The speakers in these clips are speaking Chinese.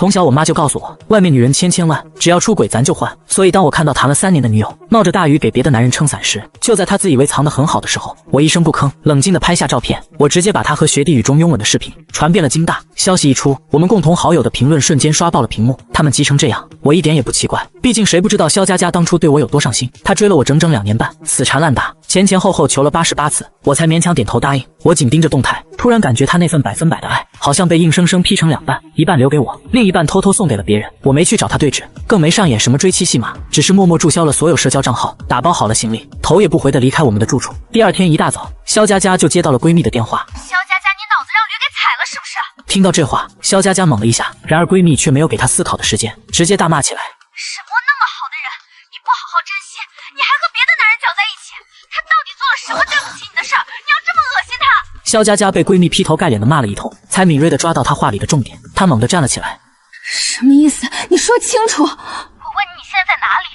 从小我妈就告诉我，外面女人千千万，只要出轨咱就换。所以当我看到谈了3年的女友冒着大雨给别的男人撑伞时，就在她自以为藏得很好的时候，我一声不吭，冷静地拍下照片。我直接把她和学弟雨中拥吻的视频传遍了京大。消息一出，我们共同好友的评论瞬间刷爆了屏幕。他们急成这样，我一点也不奇怪，毕竟谁不知道肖佳佳当初对我有多上心？她追了我整整2年半，死缠烂打，前后求了88次，我才勉强点头答应。我紧盯着动态，突然感觉她那份100%的爱，好像被硬生生劈成2半，一半留给我，另一半偷偷送给了别人。我没去找她对峙，更没上演什么追妻戏码，只是默默注销了所有社交账号，打包好了行李，头也不回地离开我们的住处。第2天一大早，肖佳佳就接到了闺蜜的电话。肖佳佳，你脑子让驴给踩了是不是？听到这话，肖佳佳懵了一下，然而闺蜜却没有给她思考的时间，直接大骂起来。什么那么好的人，你不好好珍惜，你还和别的男人搅在一起，他到底做了什么对不起你的事儿？你要这么恶心他？肖佳佳被闺蜜劈头盖脸的骂了一通，才敏锐地抓到她话里的重点，她猛地站了起来。什么意思？你说清楚！我问你现在在哪里？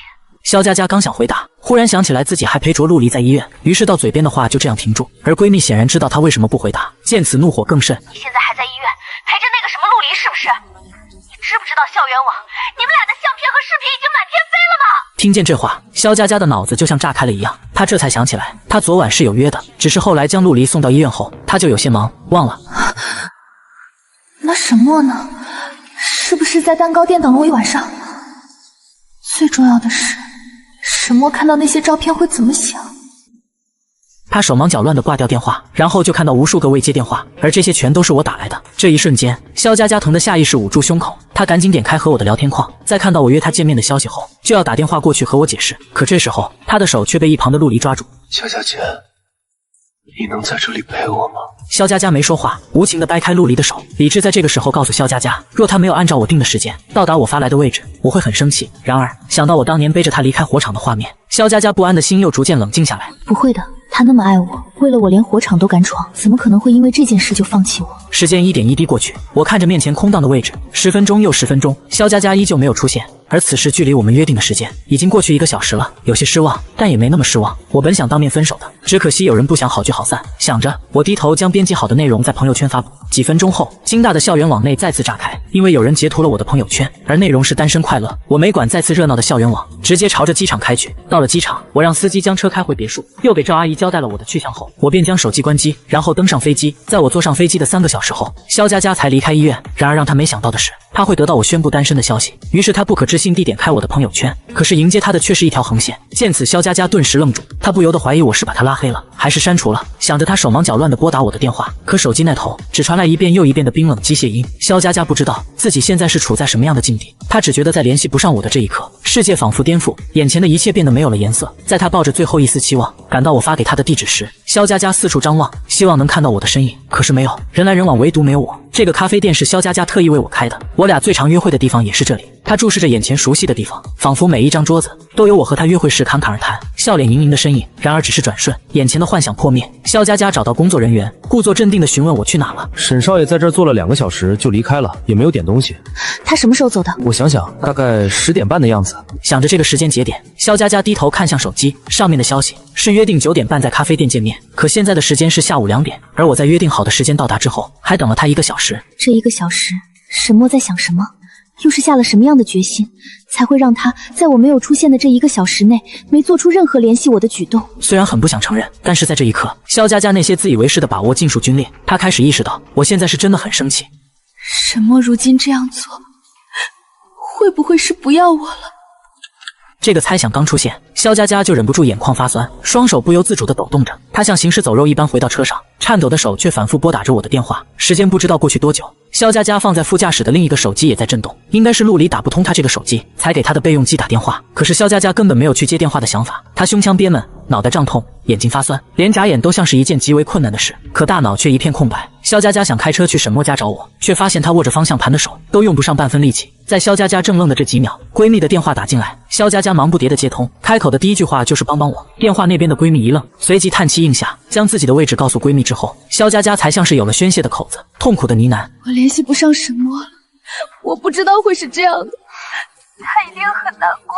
肖佳佳刚想回答，忽然想起来自己还陪着陆离在医院，于是到嘴边的话就这样停住。而闺蜜显然知道她为什么不回答，见此怒火更甚。你现在还在医院陪着那个什么陆离是不是？你知不知道校园网你们俩的相片和视频已经满天飞了吗？听见这话，肖佳佳的脑子就像炸开了一样，她这才想起来，她昨晚是有约的，只是后来将陆离送到医院后，她就有些忙，忘了。那沈墨呢？是不是在蛋糕店等了我一晚上？最重要的是，沈墨看到那些照片会怎么想？他手忙脚乱地挂掉电话，然后就看到无数个未接电话，而这些全都是我打来的。这一瞬间，肖佳佳疼得下意识捂住胸口，她赶紧点开和我的聊天框，在看到我约她见面的消息后，就要打电话过去和我解释。可这时候，她的手却被一旁的陆离抓住。肖佳姐，你能在这里陪我吗？肖佳佳没说话，无情地掰开陆离的手。理智在这个时候告诉肖佳佳，若她没有按照我定的时间到达我发来的位置，我会很生气。然而想到我当年背着她离开火场的画面，肖佳佳不安的心又逐渐冷静下来。不会的，他那么爱我，为了我连火场都敢闯，怎么可能会因为这件事就放弃我？时间一点一滴过去，我看着面前空荡的位置，10分钟又10分钟，肖佳佳依旧没有出现。而此时距离我们约定的时间已经过去1个小时了，有些失望，但也没那么失望。我本想当面分手的，只可惜有人不想好聚好散。想着，我低头将编辑好的内容在朋友圈发布。几分钟后，京大的校园网内再次炸开，因为有人截图了我的朋友圈，而内容是单身快乐。我没管再次热闹的校园网，直接朝着机场开去。到了机场，我让司机将车开回别墅，又给赵阿姨交代了我的去向后，我便将手机关机，然后登上飞机。在我坐上飞机的3个小时后，肖佳佳才离开医院。然而让她没想到的是，她会得到我宣布单身的消息，于是她不可置信地点开我的朋友圈，可是迎接她的却是一条横线。见此，肖佳佳顿时愣住，她不由得怀疑我是把她拉黑了，还是删除了。想着，她手忙脚乱地拨打我的电话，可手机那头只传来一遍又一遍的冰冷机械音。肖佳佳不知道自己现在是处在什么样的境地，她只觉得在联系不上我的这一刻，世界仿佛颠覆，眼前的一切变得没有了颜色。在她抱着最后一丝期望赶到我发给她的地址时，肖佳佳四处张望，希望能看到我的身影，可是没有，人来人往，唯独没有我。这个咖啡店是肖佳佳特意为我开的，我俩最常约会的地方也是这里。她注视着眼前熟悉的地方，仿佛每一张桌子都有我和她约会时侃侃而谈、笑脸盈盈的身影。然而只是转瞬，眼前的幻想破灭。肖佳佳找到工作人员，故作镇定地询问我去哪了。沈少爷在这儿坐了2个小时就离开了，也没有点东西。他什么时候走的？我想想，大概10点半的样子。想着这个时间节点，肖佳佳低头看向手机，上面的消息是约定9点半在咖啡店见面，可现在的时间是下午2点，而我在约定好的时间到达之后，还等了他1个小时。这1个小时，沈墨在想什么？又是下了什么样的决心，才会让他在我没有出现的这1个小时内没做出任何联系我的举动？虽然很不想承认，但是在这一刻，肖佳佳那些自以为是的把握尽数皲裂。她开始意识到，我现在是真的很生气。沈墨如今这样做，会不会是不要我了？这个猜想刚出现，肖佳佳就忍不住眼眶发酸，双手不由自主地抖动着。她像行尸走肉一般回到车上，颤抖的手却反复拨打着我的电话。时间不知道过去多久，肖佳佳放在副驾驶的另一个手机也在震动，应该是陆离打不通她这个手机，才给她的备用机打电话。可是肖佳佳根本没有去接电话的想法，她胸腔憋闷，脑袋胀痛，眼睛发酸，连眨眼都像是一件极为困难的事，可大脑却一片空白。肖佳佳想开车去沈墨家找我，却发现她握着方向盘的手都用不上半分力气。在肖佳佳正愣的这几秒，闺蜜的电话打进来，肖佳佳忙不迭地接通，开口的第一句话就是帮帮我。电话那边的闺蜜一愣，随即叹气应下，将自己的位置告诉闺蜜之后，肖佳佳才像是有了宣泄的口子，痛苦的呢喃：我联系不上沈墨了，我不知道会是这样的，他一定很难过，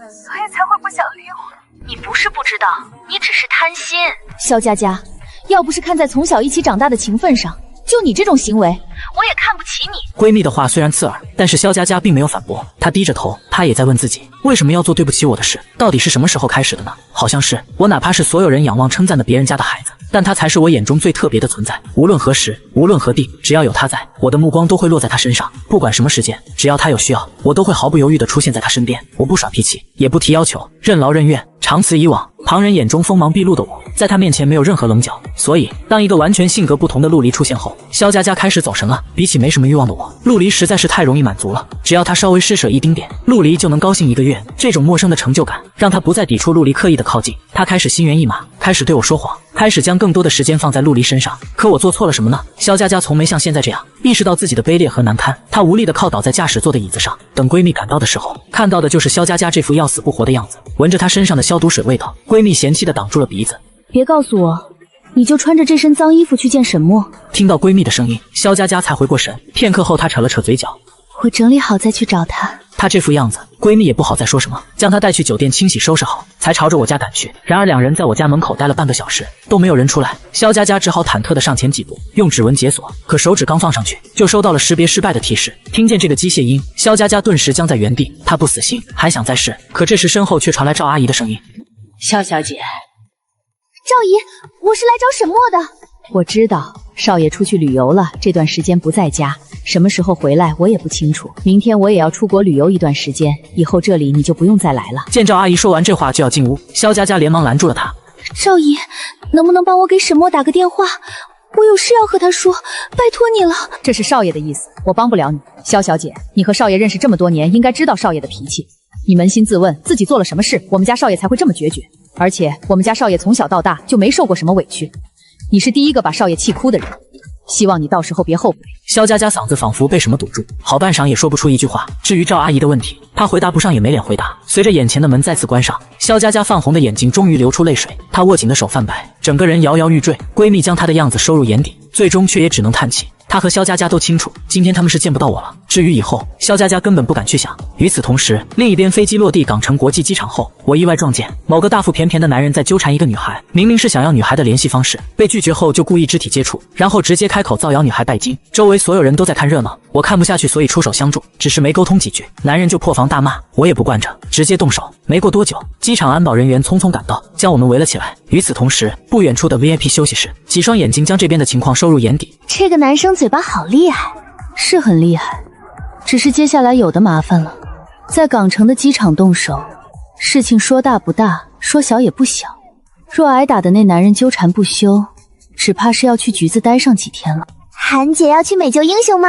所以才会不想理我。你不是不知道，你只是贪心。肖佳佳，要不是看在从小一起长大的情分上，就你这种行为，我也看不起你。闺蜜的话虽然刺耳，但是萧佳佳并没有反驳。她低着头，她也在问自己，为什么要做对不起我的事？到底是什么时候开始的呢？好像是我，哪怕是所有人仰望称赞的别人家的孩子，但他才是我眼中最特别的存在。无论何时，无论何地，只要有他在，我的目光都会落在他身上。不管什么时间，只要他有需要，我都会毫不犹豫地出现在他身边。我不耍脾气，也不提要求，任劳任怨。长此以往，旁人眼中锋芒毕露的我，在他面前没有任何棱角。所以，当一个完全性格不同的陆离出现后，萧佳佳开始走神了。比起没什么欲望的我，陆离实在是太容易满足了。只要他稍微施舍一丁点，陆离就能高兴1个月。这种陌生的成就感，让他不再抵触陆离刻意的靠近。他开始心猿意马，开始对我说谎，开始将更多的时间放在陆离身上。可我做错了什么呢？萧佳佳从没像现在这样意识到自己的卑劣和难堪。她无力地靠倒在驾驶座的椅子上。等闺蜜赶到的时候，看到的就是萧佳佳这副要死不活的样子，闻着她身上的消毒水味道，闺蜜嫌弃地挡住了鼻子。别告诉我，你就穿着这身脏衣服去见沈墨。听到闺蜜的声音，萧佳佳才回过神。片刻后，她扯了扯嘴角，我整理好再去找他。她这副样子，闺蜜也不好再说什么，将她带去酒店清洗收拾好，才朝着我家赶去。然而两人在我家门口待了半个小时，都没有人出来。萧佳佳只好忐忑地上前几步，用指纹解锁，可手指刚放上去，就收到了识别失败的提示。听见这个机械音，萧佳佳顿时僵在原地。她不死心，还想再试，可这时身后却传来赵阿姨的声音：萧小姐。赵姨，我是来找沈墨的。我知道少爷出去旅游了，这段时间不在家，什么时候回来我也不清楚。明天我也要出国旅游一段时间，以后这里你就不用再来了。见赵阿姨说完这话就要进屋，萧佳佳连忙拦住了她。赵姨，能不能帮我给沈墨打个电话？我有事要和他说，拜托你了。这是少爷的意思，我帮不了你。萧小姐，你和少爷认识这么多年，应该知道少爷的脾气。你扪心自问，自己做了什么事，我们家少爷才会这么决绝？而且我们家少爷从小到大就没受过什么委屈，你是第一个把少爷气哭的人，希望你到时候别后悔。萧佳佳嗓子仿佛被什么堵住，好半晌也说不出一句话。至于赵阿姨的问题，她回答不上，也没脸回答。随着眼前的门再次关上，萧佳佳泛红的眼睛终于流出泪水，她握紧的手泛白，整个人摇摇欲坠。闺蜜将她的样子收入眼底，最终却也只能叹气。她和萧佳佳都清楚，今天他们是见不到我了。至于以后，萧佳佳根本不敢去想。与此同时，另一边飞机落地港城国际机场后，我意外撞见某个大腹便便的男人在纠缠一个女孩，明明是想要女孩的联系方式，被拒绝后就故意肢体接触，然后直接开口造谣女孩拜金。周围所有人都在看热闹，我看不下去，所以出手相助，只是没沟通几句，男人就破防大骂，我也不惯着，直接动手。没过多久，机场安保人员匆匆赶到，将我们围了起来。与此同时，不远处的 VIP 休息室，几双眼睛将这边的情况收入眼底。这个男生嘴巴好厉害，是很厉害，只是接下来有的麻烦了。在港城的机场动手，事情说大不大，说小也不小。若挨打的那男人纠缠不休，只怕是要去局子待上几天了。韩姐要去美救英雄吗？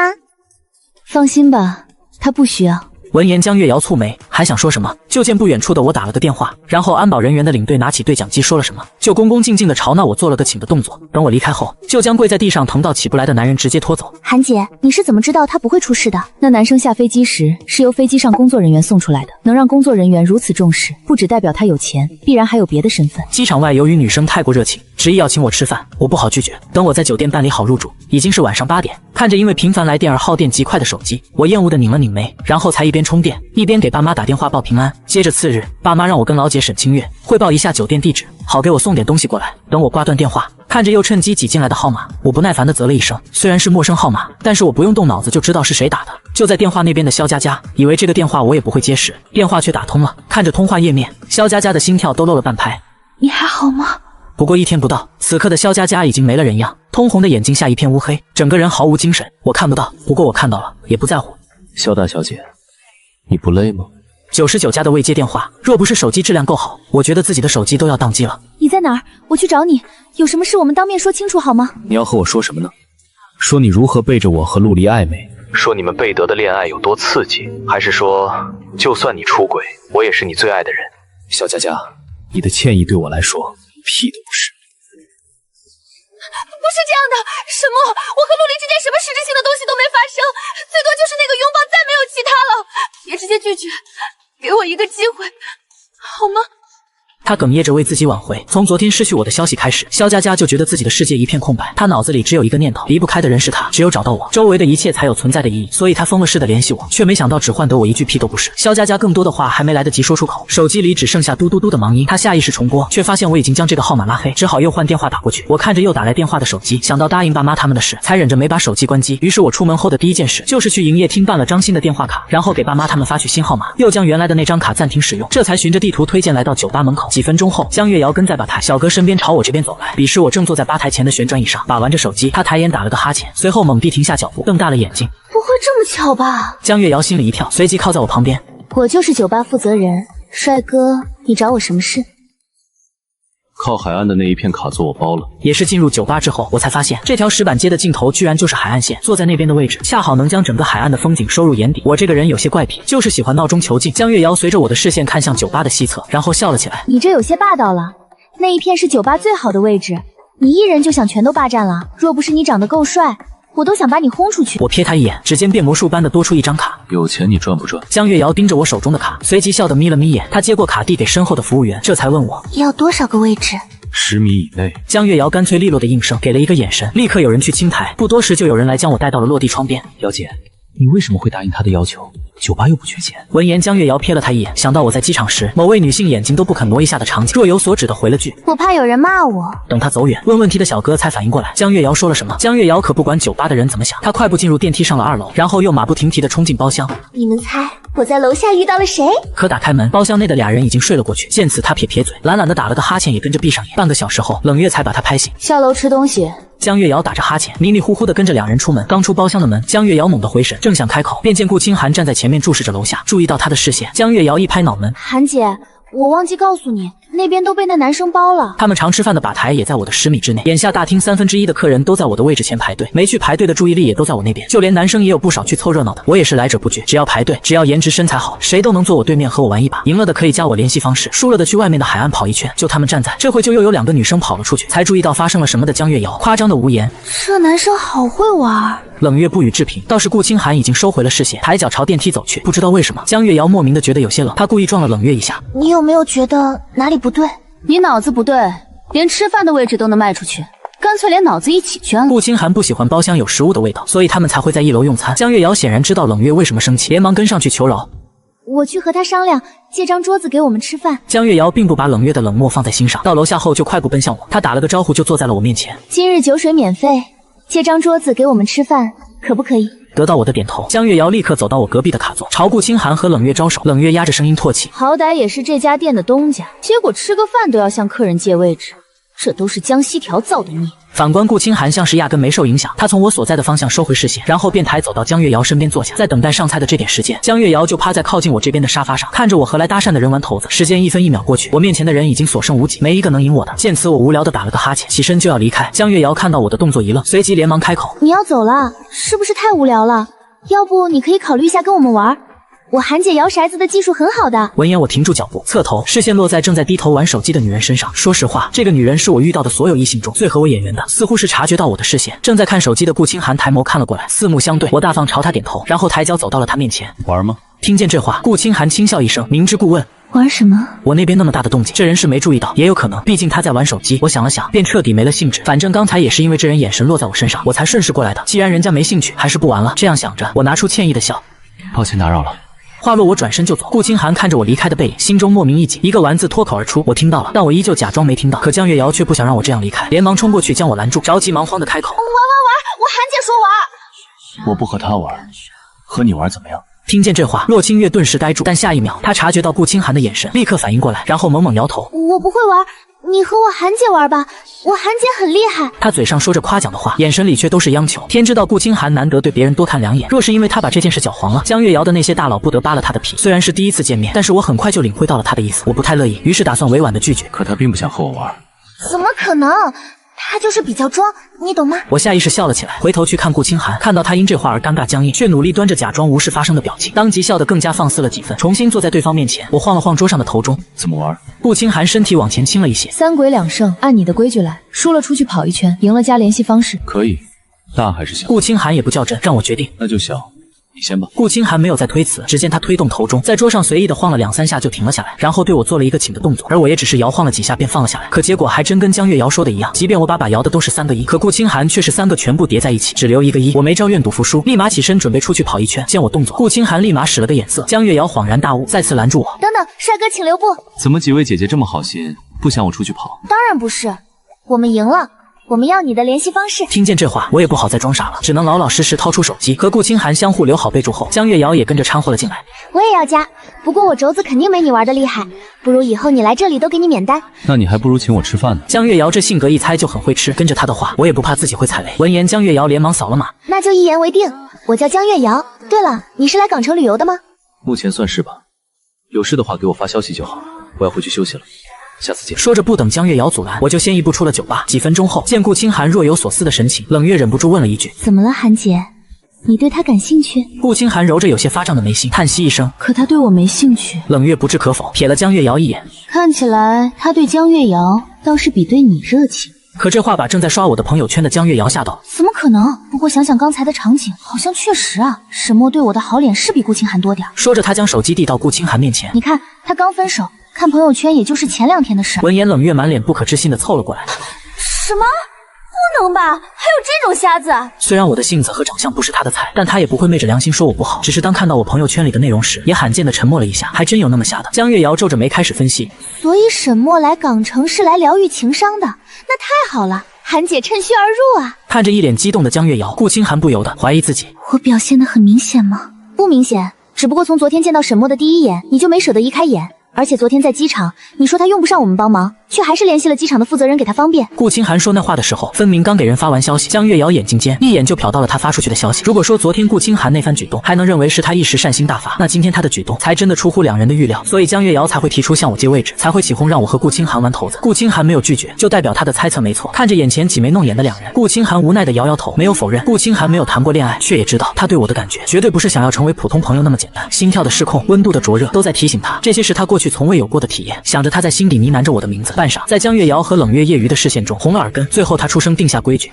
放心吧，他不需要。闻言，江月瑶蹙眉，还想说什么，就见不远处的我打了个电话，然后安保人员的领队拿起对讲机说了什么，就恭恭敬敬地朝那我做了个请的动作。等我离开后，就将跪在地上疼到起不来的男人直接拖走。韩姐，你是怎么知道他不会出事的？那男生下飞机时是由飞机上工作人员送出来的，能让工作人员如此重视，不只代表他有钱，必然还有别的身份。机场外由于女生太过热情，执意要请我吃饭，我不好拒绝。等我在酒店办理好入住，已经是晚上8点。看着因为频繁来电而耗电极快的手机，我厌恶地拧了拧眉，然后才一边充电一边给爸妈打电话报平安。接着次日，爸妈让我跟老姐沈清月汇报一下酒店地址，好给我送点东西过来。等我挂断电话，看着又趁机挤进来的号码，我不耐烦地啧了一声。虽然是陌生号码，但是我不用动脑子就知道是谁打的。就在电话那边的萧佳佳，以为这个电话我也不会接时，电话却打通了。看着通话页面，萧佳佳的心跳都漏了半拍。你还好吗？不过1天不到，此刻的萧佳佳已经没了人样，通红的眼睛下一片乌黑，整个人毫无精神。我看不到，不过我看到了，也不在乎。萧大小姐，你不累吗？99家的未接电话，若不是手机质量够好，我觉得自己的手机都要宕机了。你在哪儿？我去找你。有什么事我们当面说清楚好吗？你要和我说什么呢？说你如何背着我和陆离暧昧？说你们贝德的恋爱有多刺激？还是说，就算你出轨，我也是你最爱的人？萧佳佳，你的歉意对我来说屁都不是。不是这样的，沈墨，我和陆离之间什么实质性的东西都没发生，最多就是那个拥抱，再没有其他了。别直接拒绝，给我一个机会，好吗？他哽咽着为自己挽回。从昨天失去我的消息开始，肖佳佳就觉得自己的世界一片空白，她脑子里只有一个念头，离不开的人是他，只有找到我，周围的一切才有存在的意义。所以他疯了似的联系我，却没想到只换得我一句屁都不是。肖佳佳更多的话还没来得及说出口，手机里只剩下嘟嘟嘟的忙音。他下意识重拨，却发现我已经将这个号码拉黑，只好又换电话打过去。我看着又打来电话的手机，想到答应爸妈他们的事，才忍着没把手机关机。于是我出门后的第一件事就是去营业厅办了张新的电话卡，然后给爸妈他们发去新号码，又将原来的那张卡暂停使用，这才循着地图推荐来到酒吧门口。几分钟后，江月瑶跟在吧台小哥身边朝我这边走来，彼时我正坐在吧台前的旋转椅上把玩着手机，他抬眼打了个哈欠，随后猛地停下脚步，瞪大了眼睛。不会这么巧吧？江月瑶心里一跳，随即靠在我旁边。我就是酒吧负责人，帅哥，你找我什么事？靠海岸的那一片卡座我包了。也是进入酒吧之后，我才发现这条石板街的尽头居然就是海岸线，坐在那边的位置恰好能将整个海岸的风景收入眼底。我这个人有些怪癖，就是喜欢闹中求静。江月瑶随着我的视线看向酒吧的西侧，然后笑了起来。你这有些霸道了，那一片是酒吧最好的位置，你一人就想全都霸占了？若不是你长得够帅，我都想把你轰出去。我瞥他一眼，指尖变魔术般的多出一张卡。有钱你赚不赚？江月瑶盯着我手中的卡，随即笑得眯了眯眼。她接过卡递给身后的服务员，这才问我要多少个位置？10米以内。江月瑶干脆利落的应声，给了一个眼神，立刻有人去清台。不多时就有人来将我带到了落地窗边。姚姐，你为什么会答应他的要求？酒吧又不缺钱。闻言，江月瑶瞥了他一眼，想到我在机场时某位女性眼睛都不肯挪一下的场景，若有所指的回了句：我怕有人骂我。等他走远，问问题的小哥才反应过来江月瑶说了什么。江月瑶可不管酒吧的人怎么想，他快步进入电梯上了2楼，然后又马不停蹄地冲进包厢。你们猜我在楼下遇到了谁？可打开门，包厢内的俩人已经睡了过去。见此，他撇撇嘴，懒懒的打了个哈欠，也跟着闭上眼。半个小时后，冷月才把他拍醒。下楼吃东西。江月瑶打着哈欠，迷迷糊糊的跟着两人出门。刚出包厢的门，江月瑶猛地回神，正想开口，便见顾清寒站在前面注视着楼下。注意到他的视线，江月瑶一拍脑门：韩姐，我忘记告诉你，那边都被那男生包了。他们常吃饭的吧台也在我的10米之内，眼下大厅1/3的客人都在我的位置前排队，没去排队的注意力也都在我那边，就连男生也有不少去凑热闹的。我也是来者不拒，只要排队，只要颜值身材好，谁都能坐我对面和我玩一把。赢了的可以加我联系方式，输了的去外面的海岸跑一圈。就他们站在这会，就又有2个女生跑了出去，才注意到发生了什么的江月瑶夸张的无言。这男生好会玩。冷月不予置评，倒是顾清寒已经收回了视线，抬脚朝电梯走去。不知道为什么，江月瑶莫名的觉得有些冷，她故意撞了冷月一下。你有没有觉得哪里不对？你脑子不对，连吃饭的位置都能卖出去，干脆连脑子一起捐了。顾清寒不喜欢包厢有食物的味道，所以他们才会在1楼用餐。江月瑶显然知道冷月为什么生气，连忙跟上去求饶。我去和他商量，借张桌子给我们吃饭。江月瑶并不把冷月的冷漠放在心上，到楼下后就快步奔向我，她打了个招呼就坐在了我面前。今日酒水免费，借张桌子给我们吃饭，可不可以？得到我的点头，江月瑶立刻走到我隔壁的卡座，朝顾清寒和冷月招手。冷月压着声音唾弃：好歹也是这家店的东家，结果吃个饭都要向客人借位置，这都是江西条造的孽。反观顾清寒像是压根没受影响，他从我所在的方向收回视线，然后便抬走到江月瑶身边坐下。在等待上菜的这点时间，江月瑶就趴在靠近我这边的沙发上，看着我和来搭讪的人玩头子。时间1分1秒过去，我面前的人已经所剩无几，没一个能赢我的。见此，我无聊的打了个哈欠，起身就要离开。江月瑶看到我的动作一愣，随即连忙开口：你要走了，是不是太无聊了？要不你可以考虑一下跟我们玩，我韩姐摇骰子的技术很好的。闻言，我停住脚步，侧头，视线落在正在低头玩手机的女人身上。说实话，这个女人是我遇到的所有异性中最和我眼缘的，似乎是察觉到我的视线，正在看手机的顾清寒抬眸看了过来，四目相对，我大方朝他点头，然后抬脚走到了他面前。玩吗？听见这话，顾清寒轻笑一声，明知故问。玩什么？我那边那么大的动静，这人是没注意到，也有可能，毕竟他在玩手机。我想了想，便彻底没了兴致。反正刚才也是因为这人眼神落在我身上，我才顺势过来的。既然人家没兴趣，还是不玩了。这样想着，我拿出歉意的笑，抱歉打扰了。话落，我转身就走。顾清寒看着我离开的背影，心中莫名一紧，一个丸字脱口而出。我听到了，但我依旧假装没听到。可江月瑶却不想让我这样离开，连忙冲过去将我拦住，着急忙慌的开口：玩，我韩姐说玩。我不和他玩，和你玩怎么样？听见这话，洛清月顿时呆住，但下一秒，他察觉到顾清寒的眼神，立刻反应过来，然后猛猛摇头：我不会玩，你和我韩姐玩吧，我韩姐很厉害。他嘴上说着夸奖的话，眼神里却都是央求。天知道顾清寒难得对别人多看2眼，若是因为他把这件事搅黄了，江月瑶的那些大佬不得扒了他的皮。虽然是第一次见面，但是我很快就领会到了他的意思，我不太乐意，于是打算委婉的拒绝。可他并不想和我玩。怎么可能？他就是比较装，你懂吗？我下意识笑了起来，回头去看顾清寒，看到他因这话而尴尬僵硬，却努力端着假装无事发生的表情，当即笑得更加放肆了几分。重新坐在对方面前，我晃了晃桌上的头钟。怎么玩？顾清寒身体往前倾了一些。3鬼2胜，按你的规矩来，输了出去跑一圈，赢了加联系方式。可以，大还是小？顾清寒也不较真，让我决定。那就小。你先吧。顾清寒没有再推辞，只见他推动头钟，在桌上随意的晃了2-3下就停了下来，然后对我做了一个请的动作，而我也只是摇晃了几下便放了下来。可结果还真跟江月瑶说的一样，即便我把摇的都是3个1，可顾清寒却是3个全部叠在一起，只留1个1。我没照愿赌服输，立马起身准备出去跑一圈。见我动作，顾清寒立马使了个眼色，江月瑶恍然大悟，再次拦住我。等等，帅哥请留步。怎么几位姐姐这么好心，不想我出去跑？当然不是，我们赢了。我们要你的联系方式。听见这话，我也不好再装傻了，只能老老实实掏出手机，和顾清寒相互留好备注后，江月瑶也跟着掺和了进来。我也要加，不过我轴子肯定没你玩的厉害，不如以后你来这里都给你免单。那你还不如请我吃饭呢。江月瑶这性格一猜就很会吃，跟着她的话，我也不怕自己会踩雷。闻言，江月瑶连忙扫了码。那就一言为定，我叫江月瑶。对了，你是来港城旅游的吗？目前算是吧，有事的话给我发消息就好，我要回去休息了。下次见。说着不等江月瑶阻拦，我就先一步出了酒吧。几分钟后，见顾清寒若有所思的神情，冷月忍不住问了一句：怎么了，韩姐？你对他感兴趣？顾清寒揉着有些发胀的眉心，叹息一声：可他对我没兴趣。冷月不置可否，瞥了江月瑶一眼，看起来他对江月瑶倒是比对你热情。可这话把正在刷我的朋友圈的江月瑶吓到。怎么可能？不过想想刚才的场景，好像确实啊，沈墨对我的好脸是比顾清寒多点。说着，他将手机递到顾清寒面前。你看，他刚分手，看朋友圈也就是前2天的事。闻言，冷月满脸不可置信的凑了过来。什么？不能吧？还有这种瞎子？虽然我的性子和长相不是他的菜，但他也不会昧着良心说我不好。只是当看到我朋友圈里的内容时，也罕见的沉默了一下。还真有那么瞎的？江月瑶皱着眉开始分析。所以沈墨来港城是来疗愈情伤的，那太好了。韩姐趁虚而入啊！看着一脸激动的江月瑶，顾清寒不由得怀疑自己。我表现得很明显吗？不明显，只不过从昨天见到沈墨的第一眼，你就没舍得移开眼。而且昨天在机场，你说他用不上我们帮忙，却还是联系了机场的负责人给他方便。顾清寒说那话的时候，分明刚给人发完消息。江月瑶眼睛间一眼就瞟到了他发出去的消息。如果说昨天顾清寒那番举动还能认为是他一时善心大发，那今天他的举动才真的出乎2人的预料。所以江月瑶才会提出向我借位置，才会起哄让我和顾清寒玩头子。顾清寒没有拒绝，就代表他的猜测没错。看着眼前挤眉弄眼的2人，顾清寒无奈的摇摇头，没有否认。顾清寒没有谈过恋爱，却也知道他对我的感觉绝对不是想要成为普通朋友那么简单。心跳的失控，温度的灼热，都在提醒他，这些是他过去从未有过的体验。想着他在心底呢喃着我的名字，半晌，在江月瑶和冷月业余的视线中红了耳根。最后他出声定下规矩：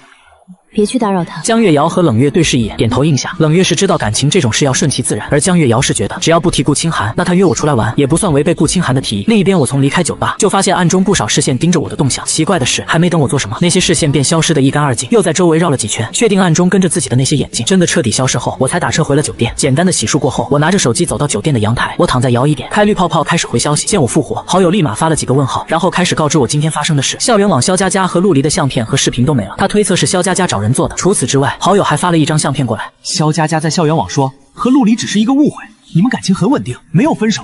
别去打扰他。江月瑶和冷月对视一眼，点头应下。冷月是知道感情这种事要顺其自然，而江月瑶是觉得只要不提顾清寒，那他约我出来玩也不算违背顾清寒的提议。另一边，我从离开酒吧就发现暗中不少视线盯着我的动向。奇怪的是，还没等我做什么，那些视线便消失得一干二净，又在周围绕了几圈，确定暗中跟着自己的那些眼睛真的彻底消失后，我才打车回了酒店。简单的洗漱过后，我拿着手机走到酒店的阳台，我躺在摇椅点，开绿泡泡开始回消息。见我复活，好友立马发了几个问号，然后开始告知我今天发生的事。校园网肖佳佳和陆离的相片和视频都没了，他推测是肖佳佳找人做的。除此之外，好友还发了一张相片过来。肖佳佳在校园网说和陆离只是一个误会，你们感情很稳定，没有分手。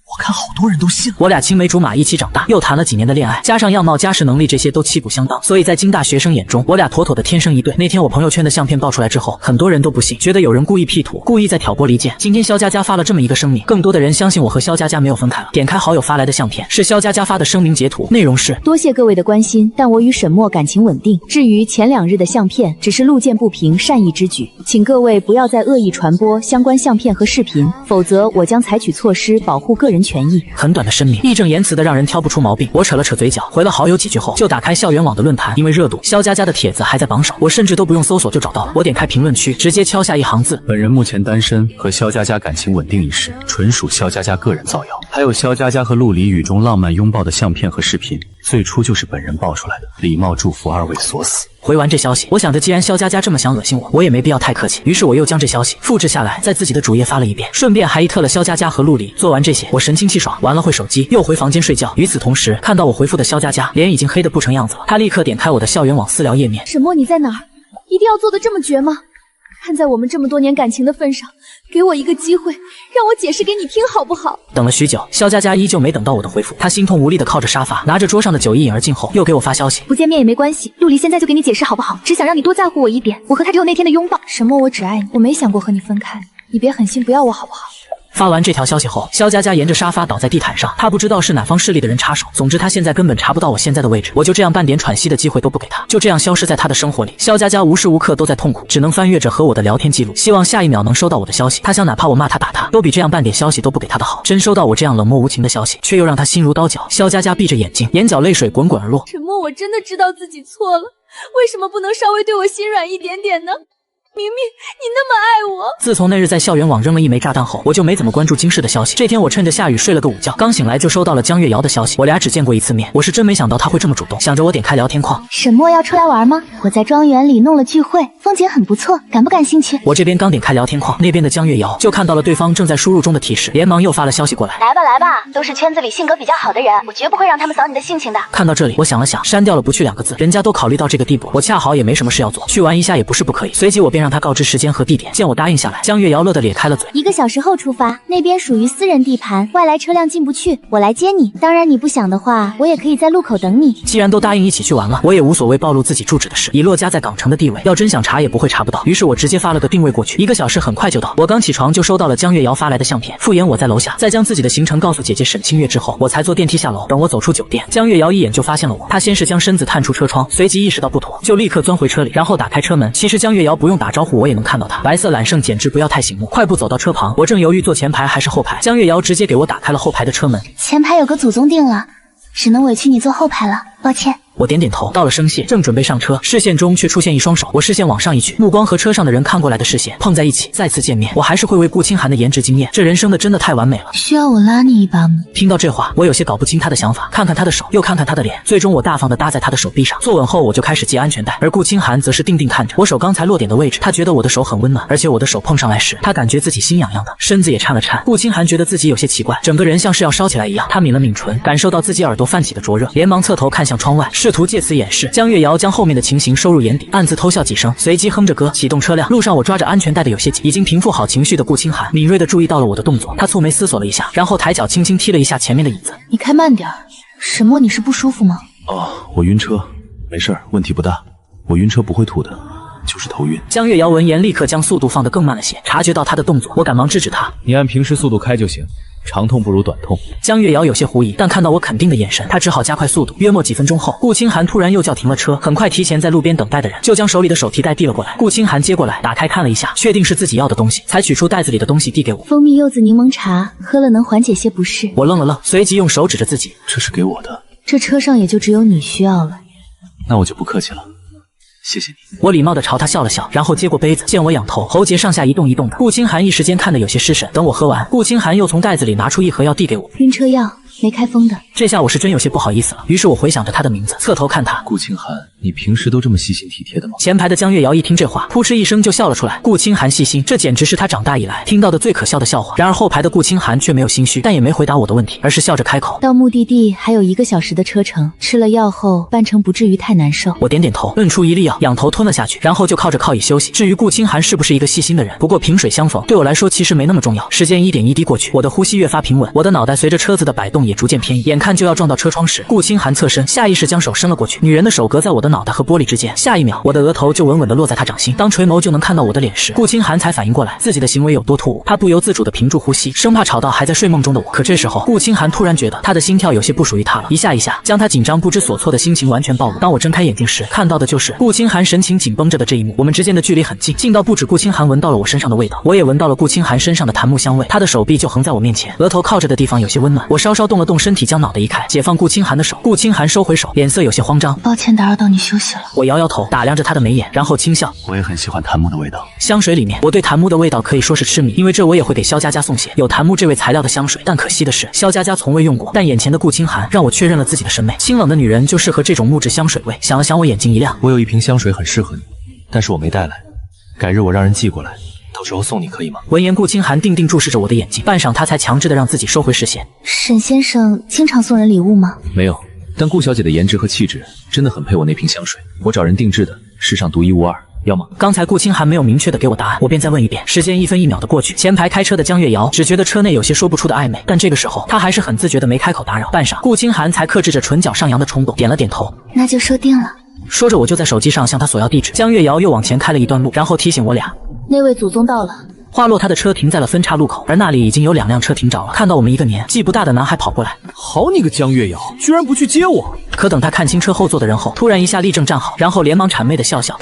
我看好多人都信了。我俩青梅竹马一起长大，又谈了几年的恋爱，加上样貌、家世、能力这些都旗鼓相当，所以在京大学生眼中，我俩妥妥的天生一对。那天我朋友圈的相片爆出来之后，很多人都不信，觉得有人故意 P 图，故意在挑拨离间。今天肖佳佳发了这么一个声明，更多的人相信我和肖佳佳没有分开了。点开好友发来的相片，是肖佳佳发的声明截图，内容是：多谢各位的关心，但我与沈墨感情稳定。至于前2日的相片，只是路见不平善意之举，请各位不要再恶意传播相关相片和视频，否则我将采取措施保护个人权益。很短的声明，义正言辞的让人挑不出毛病。我扯了扯嘴角，回了好友几句后，就打开校园网的论坛，因为热度，肖佳佳的帖子还在榜首，我甚至都不用搜索就找到了。我点开评论区，直接敲下一行字：本人目前单身，和肖佳佳感情稳定一事，纯属肖佳佳个人造谣。还有肖佳佳和陆离雨中浪漫拥抱的相片和视频，最初就是本人爆出来的。礼貌祝福2位所死。回完这消息，我想着既然肖佳佳这么想恶心我，我也没必要太客气，于是我又将这消息复制下来，在自己的主页发了一遍，顺便还一特了肖佳佳和陆离。做完这些，我神清气爽，玩了会手机，又回房间睡觉。与此同时，看到我回复的肖佳佳脸已经黑得不成样子了，她立刻点开我的校园网私聊页面。沈墨，你在哪儿？一定要做得这么绝吗？看在我们这么多年感情的份上，给我一个机会，让我解释给你听好不好？等了许久，肖佳佳依旧没等到我的回复，她心痛无力地靠着沙发，拿着桌上的酒一饮而尽后，又给我发消息：不见面也没关系，陆离现在就给你解释好不好？只想让你多在乎我一点，我和他只有那天的拥抱。沈墨，我只爱你，我没想过和你分开，你别狠心不要我好不好？发完这条消息后，肖佳佳沿着沙发倒在地毯上，她不知道是哪方势力的人插手，总之她现在根本查不到我现在的位置，我就这样半点喘息的机会都不给她，就这样消失在她的生活里。肖佳佳无时无刻都在痛苦，只能翻阅着和我的聊天记录，希望下一秒能收到我的消息。她想哪怕我骂她打她，都比这样半点消息都不给她的好。真收到我这样冷漠无情的消息，却又让她心如刀绞。肖佳佳闭着眼睛，眼角泪水滚滚而落。沈墨，我真的知道自己错了，为什么不能稍微对我心软一点点呢？明明你那么爱我。自从那日在校园网扔了一枚炸弹后，我就没怎么关注金氏的消息。这天我趁着下雨睡了个午觉，刚醒来就收到了江月瑶的消息。我俩只见过一次面，我是真没想到他会这么主动。想着我点开聊天框，沈墨要出来玩吗？我在庄园里弄了聚会，风景很不错，感不感兴趣？我这边刚点开聊天框，那边的江月瑶就看到了对方正在输入中的提示，连忙又发了消息过来。来吧来吧，都是圈子里性格比较好的人，我绝不会让他们扫你的性情的。看到这里，我想了想，删掉了不去2个字。人家都考虑到这个地步，我恰好也没什么事要做，去玩一下也不是不可以。随即我便让他告知时间和地点。见我答应下来，江月瑶乐得咧开了嘴。1个小时后出发，那边属于私人地盘，外来车辆进不去，我来接你。当然你不想的话，我也可以在路口等你。既然都答应一起去玩了，我也无所谓暴露自己住址的事。以洛家在港城的地位，要真想查也不会查不到。于是我直接发了个定位过去，1个小时很快就到。我刚起床就收到了江月瑶发来的相片，敷衍我在楼下，再将自己的行程告诉姐姐沈清月之后，我才坐电梯下楼。等我走出酒店，江月瑶一眼就发现了我，她先是将身子探出车窗，随即意识到不妥，就立刻钻回车里，然后打开车门。其实江月瑶不用打招呼，我也能看到她白色揽胜简直不要太醒目。快步走到车旁，我正犹豫坐前排还是后排，江月瑶直接给我打开了后排的车门。前排有个祖宗定了，只能委屈你坐后排了，抱歉。我点点头，道了声谢，正准备上车，视线中却出现一双手。我视线往上一举，目光和车上的人看过来的视线碰在一起，再次见面，我还是会为顾清寒的颜值惊艳。这人生的真的太完美了。需要我拉你一把吗？听到这话，我有些搞不清他的想法，看看他的手，又看看他的脸，最终我大方地搭在他的手臂上。坐稳后，我就开始系安全带，而顾清寒则是定定看着我手刚才落点的位置。他觉得我的手很温暖，而且我的手碰上来时，他感觉自己心痒痒的，身子也颤了颤。顾清寒觉得自己有些奇怪，整个人像是要烧起来一样。他抿了抿唇，感受到自己耳朵泛起的灼热，连忙侧头看向窗外，试图借此掩饰。江月瑶将后面的情形收入眼底，暗自偷笑几声，随即哼着歌启动车辆。路上我抓着安全带的有些紧，已经平复好情绪的顾清寒敏锐地注意到了我的动作，他蹙眉思索了一下，然后抬脚轻轻踢了一下前面的椅子。你开慢点儿。沈墨，你是不舒服吗？哦，我晕车，没事儿，问题不大。我晕车不会吐的，就是头晕。江月瑶闻言立刻将速度放得更慢了些，察觉到他的动作，我赶忙制止他。你按平时速度开就行，长痛不如短痛。江月瑶有些狐疑，但看到我肯定的眼神，她只好加快速度。约莫几分钟后，顾清寒突然又叫停了车，很快提前在路边等待的人就将手里的手提袋递了过来。顾清寒接过来，打开看了一下，确定是自己要的东西，才取出袋子里的东西递给我。蜂蜜柚子柠檬茶，喝了能缓解些不适。我愣了愣，随即用手指着自己，这是给我的，这车上也就只有你需要了。那我就不客气了。谢谢你。我礼貌地朝他笑了笑，然后接过杯子，见我仰头，喉结上下一动一动的。顾清寒一时间看得有些失神。等我喝完，顾清寒又从袋子里拿出一盒药递给我。晕车药，没开封的。这下我是真有些不好意思了，于是我回想着他的名字，侧头看他。顾清寒，你平时都这么细心体贴的吗？前排的江月瑶一听这话，扑哧一声就笑了出来。顾清寒细心，这简直是他长大以来听到的最可笑的笑话。然而后排的顾清寒却没有心虚，但也没回答我的问题，而是笑着开口：到目的地还有1个小时的车程，吃了药后半程不至于太难受。我点点头，摁出一粒药，仰头吞了下去，然后就靠着靠椅休息。至于顾清寒是不是一个细心的人，不过萍水相逢，对我来说其实没那么重要。时间一点一滴过去，我的呼吸越发平稳，我的脑袋随着车子的摆动也逐渐偏移，眼看就要撞到车窗时，顾清寒侧身，下意识将手伸了过去。女人的手隔在我的脑袋和玻璃之间，下一秒，我的额头就稳稳地落在她掌心。当垂眸就能看到我的脸时，顾清寒才反应过来自己的行为有多突兀，他不由自主地屏住呼吸，生怕吵到还在睡梦中的我。可这时候，顾清寒突然觉得他的心跳有些不属于他了，一下一下，将他紧张不知所措的心情完全暴露。当我睁开眼睛时，看到的就是顾清寒神情紧绷着的这一幕。我们之间的距离很近，近到不止顾清寒闻到了我身上的味道，我也闻到了顾清寒身上的檀木香味。他的手臂就横在我面前，额头靠着的地方有些温暖。我稍稍动了动身体，将脑袋移开，解放顾清寒的手。顾清寒收回手，脸色有些慌张。抱歉打扰到你休息了。我摇摇头，打量着他的眉眼，然后轻笑。我也很喜欢檀木的味道。香水里面，我对檀木的味道可以说是痴迷，因为这我也会给萧佳佳送些有檀木这味材料的香水。但可惜的是，萧佳佳从未用过。但眼前的顾清寒让我确认了自己的审美，清冷的女人就适合这种木质香水味。想了想，我眼睛一亮，我有一瓶香水很适合你，但是我没带来，改日我让人寄过来，到时候送你可以吗？闻言，顾清寒定定注视着我的眼睛，半晌他才强制的让自己收回视线。沈先生经常送人礼物吗？没有，但顾小姐的颜值和气质真的很配我那瓶香水，我找人定制的，世上独一无二，要吗？刚才顾清寒没有明确的给我答案，我便再问一遍。时间1分1秒的过去，前排开车的江月瑶只觉得车内有些说不出的暧昧，但这个时候她还是很自觉的没开口打扰。半晌，顾清寒才克制着唇角上扬的冲动，点了点头。那就说定了。说着，我就在手机上向他索要地址。江月瑶又往前开了一段路，然后提醒我俩，那位祖宗到了。话落，他的车停在了分岔路口，而那里已经有2辆车停着了。看到我们一个年纪不大的男孩跑过来，好你个江月瑶，居然不去接我！可等他看清车后座的人后，突然一下立正站好，然后连忙谄媚的笑笑。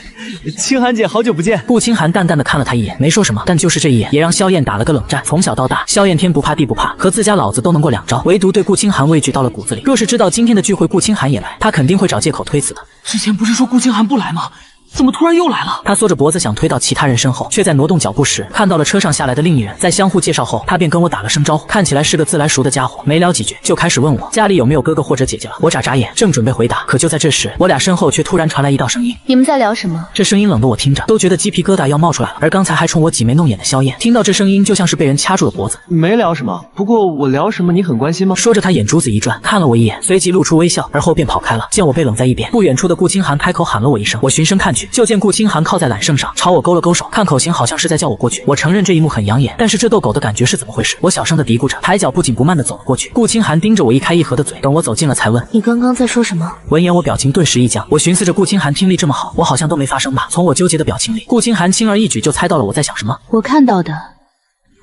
清寒姐，好久不见。顾清寒淡淡的看了他一眼，没说什么，但就是这一眼，也让萧燕打了个冷战。从小到大，萧燕天不怕地不怕，和自家老子都能过2招，唯独对顾清寒畏惧到了骨子里。若是知道今天的聚会顾清寒也来，他肯定会找借口推辞的。之前不是说顾清寒不来吗？怎么突然又来了？他缩着脖子想推到其他人身后，却在挪动脚步时看到了车上下来的另一人。在相互介绍后，他便跟我打了声招呼，看起来是个自来熟的家伙。没聊几句，就开始问我家里有没有哥哥或者姐姐了。我眨眨眼，正准备回答，可就在这时，我俩身后却突然传来一道声音。你们在聊什么？这声音冷得我听着都觉得鸡皮疙瘩要冒出来了。而刚才还冲我挤眉弄眼的萧燕，听到这声音就像是被人掐住了脖子。没聊什么，不过我聊什么你很关心吗？说着，他眼珠子一转，看了我一眼，随即露出微笑，而后便跑开了。见我被冷在一边，不远处的顾清寒开口喊了我一声，我循声看去，就见顾清寒靠在缆绳上，朝我勾了勾手，看口型好像是在叫我过去。我承认这一幕很养眼，但是这逗狗的感觉是怎么回事？我小声的嘀咕着，抬脚不紧不慢的走了过去。顾清寒盯着我一开一合的嘴，等我走近了才问：“你刚刚在说什么？”闻言，我表情顿时一僵。我寻思着顾清寒听力这么好，我好像都没发声吧？从我纠结的表情里，顾清寒轻而易举就猜到了我在想什么。我看到的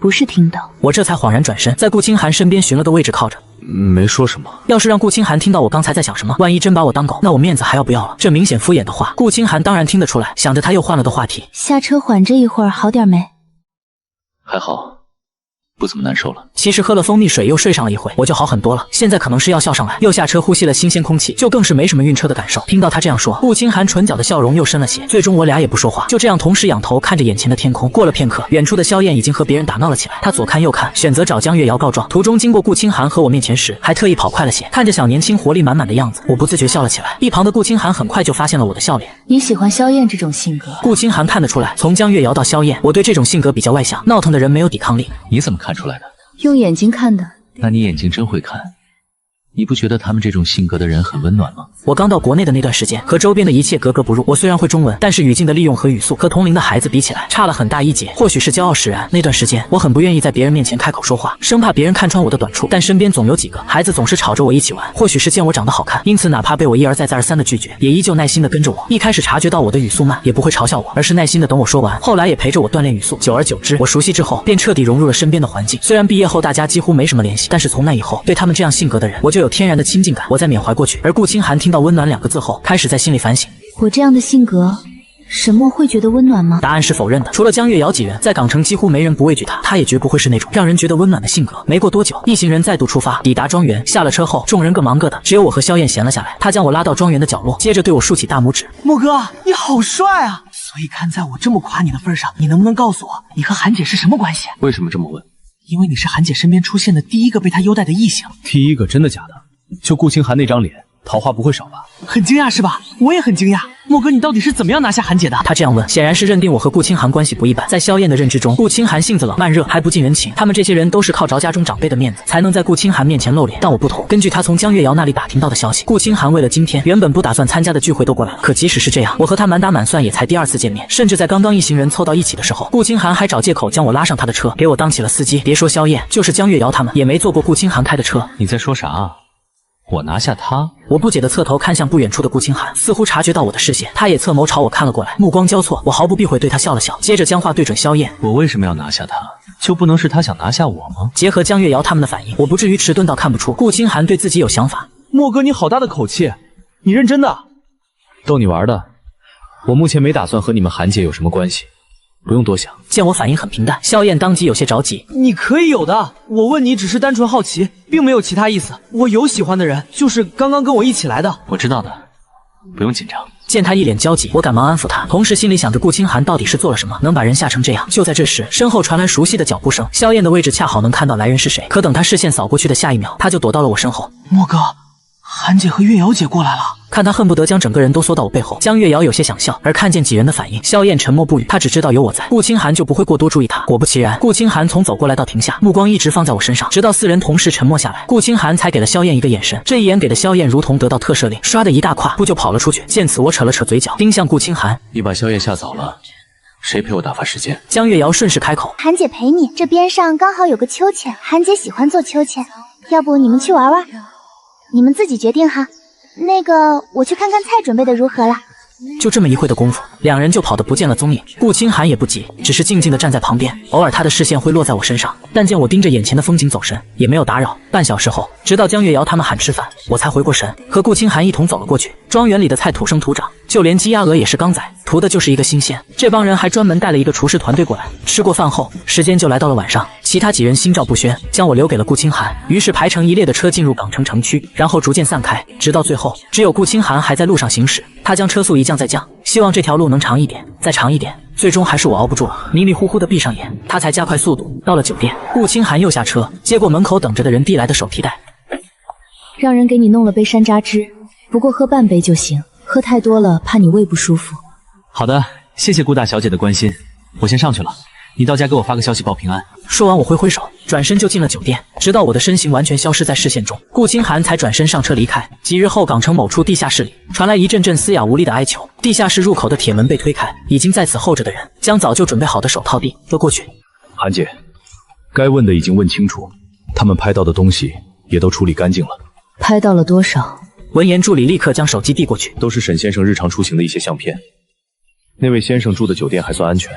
不是听到。我这才恍然转身，在顾清寒身边寻了个位置靠着。没说什么。要是让顾清寒听到我刚才在想什么，万一真把我当狗，那我面子还要不要了？这明显敷衍的话，顾清寒当然听得出来。想着他又换了个话题，下车缓这一会儿好点没？还好，不怎么难受了。其实喝了蜂蜜水又睡上了一会，我就好很多了。现在可能是要笑上来，又下车呼吸了新鲜空气，就更是没什么晕车的感受。听到他这样说，顾清寒唇角的笑容又深了些。最终我俩也不说话，就这样同时仰头看着眼前的天空。过了片刻，远处的萧燕已经和别人打闹了起来，他左看右看，选择找江月瑶告状。途中经过顾清寒和我面前时，还特意跑快了些。看着小年轻活力满满的样子，我不自觉笑了起来。一旁的顾清寒很快就发现了我的笑脸。你喜欢萧燕这种性格？顾清寒看得出来，从江月瑶到萧燕，我对这种性格比较外向，闹腾的人没有抵抗力。你怎么看出来的？用眼睛看的。那你眼睛真会看。你不觉得他们这种性格的人很温暖吗？我刚到国内的那段时间，和周边的一切格格不入。我虽然会中文，但是语境的利用和语速和同龄的孩子比起来，差了很大一截。或许是骄傲使然，那段时间我很不愿意在别人面前开口说话，生怕别人看穿我的短处。但身边总有几个孩子总是吵着我一起玩，或许是见我长得好看，因此哪怕被我一而再再而三的拒绝，也依旧耐心的跟着我。一开始察觉到我的语速慢，也不会嘲笑我，而是耐心的等我说完。后来也陪着我锻炼语速，久而久之，我熟悉之后，便彻底融入了身边的环境。虽然毕业后大家几乎没什么联系，但是从那以后，对他们这样性格的人，我就有天然的亲近感。我再缅怀过去，而顾清寒听到温暖两个字后，开始在心里反省：我这样的性格，沈墨会觉得温暖吗？答案是否认的。除了江月瑶几人，在港城几乎没人不畏惧他，他也绝不会是那种让人觉得温暖的性格。没过多久，一行人再度出发，抵达庄园。下了车后，众人各忙各的，只有我和萧燕闲了下来。他将我拉到庄园的角落，接着对我竖起大拇指：莫哥，你好帅啊！所以看在我这么夸你的份上，你能不能告诉我，你和韩姐是什么关系？为什么这么问？因为你是韩姐身边出现的第一个被她优待的异性。第一个？真的假的？就顾清寒那张脸，桃花不会少吧？很惊讶是吧？我也很惊讶。莫哥，你到底是怎么样拿下韩姐的？他这样问，显然是认定我和顾清寒关系不一般。在萧燕的认知中，顾清寒性子冷慢热，还不近人情。他们这些人都是靠着家中长辈的面子，才能在顾清寒面前露脸。但我不同，根据他从江月瑶那里打听到的消息，顾清寒为了今天原本不打算参加的聚会都过来了。可即使是这样，我和他满打满算也才第二次见面，甚至在刚刚一行人凑到一起的时候，顾清寒还找借口将我拉上他的车，给我当起了司机。别说萧燕，就是江月瑶他们也没坐过顾清寒开的车。你在说啥啊？我拿下他？我不解地侧头看向不远处的顾清寒，似乎察觉到我的视线，他也侧眸朝我看了过来，目光交错。我毫不避讳对他笑了笑，接着将话对准萧燕：我为什么要拿下他？就不能是他想拿下我吗？结合江月瑶他们的反应，我不至于迟钝到看不出顾清寒对自己有想法。莫哥，你好大的口气，你认真的？逗你玩的。我目前没打算和你们韩姐有什么关系，不用多想。见我反应很平淡，萧燕当即有些着急。你可以有的，我问你只是单纯好奇，并没有其他意思。我有喜欢的人，就是刚刚跟我一起来的。我知道的，不用紧张。见他一脸焦急，我赶忙安抚他，同时心里想着顾清寒到底是做了什么，能把人吓成这样。就在这时，身后传来熟悉的脚步声，萧燕的位置恰好能看到来人是谁。可等他视线扫过去的下一秒，他就躲到了我身后。莫哥，韩姐和月瑶姐过来了。看他恨不得将整个人都缩到我背后，江月瑶有些想笑，而看见几人的反应，萧燕沉默不语。她只知道有我在，顾清寒就不会过多注意她。果不其然，顾清寒从走过来到停下，目光一直放在我身上，直到四人同时沉默下来，顾清寒才给了萧燕一个眼神。这一眼给的萧燕如同得到特赦令，唰的一大跨步就跑了出去。见此，我扯了扯嘴角，盯向顾清寒：你把萧燕吓走了，谁陪我打发时间？江月瑶顺势开口：韩姐陪你，这边上刚好有个秋千，韩姐喜欢坐秋千，要不你们去玩玩，你们自己决定哈。那个，我去看看菜准备的如何了。就这么一会的功夫，两人就跑得不见了踪影。顾清寒也不急，只是静静地站在旁边，偶尔他的视线会落在我身上，但见我盯着眼前的风景走神，也没有打扰。半小时后，直到江月瑶他们喊吃饭，我才回过神，和顾清寒一同走了过去。庄园里的菜土生土长，就连鸡鸭鹅也是刚宰，图的就是一个新鲜。这帮人还专门带了一个厨师团队过来。吃过饭后，时间就来到了晚上。其他几人心照不宣，将我留给了顾清寒。于是排成一列的车进入港城城区，然后逐渐散开，直到最后，只有顾清寒还在路上行驶。他将车速一降再降，希望这条路能长一点，再长一点。最终还是我熬不住了，迷迷糊糊的闭上眼，他才加快速度。到了酒店，顾清寒又下车，接过门口等着的人递来的手提袋，让人给你弄了杯山楂汁，不过喝半杯就行，喝太多了怕你胃不舒服。好的，谢谢顾大小姐的关心，我先上去了。你到家给我发个消息报平安。说完我挥挥手，转身就进了酒店，直到我的身形完全消失在视线中，顾清寒才转身上车离开。几日后，港城某处地下室里传来一阵阵嘶哑无力的哀求，地下室入口的铁门被推开，已经在此候着的人将早就准备好的手套递了过去。韩姐，该问的已经问清楚，他们拍到的东西也都处理干净了。拍到了多少？闻言，助理立刻将手机递过去，都是沈先生日常出行的一些相片。那位先生住的酒店还算安全，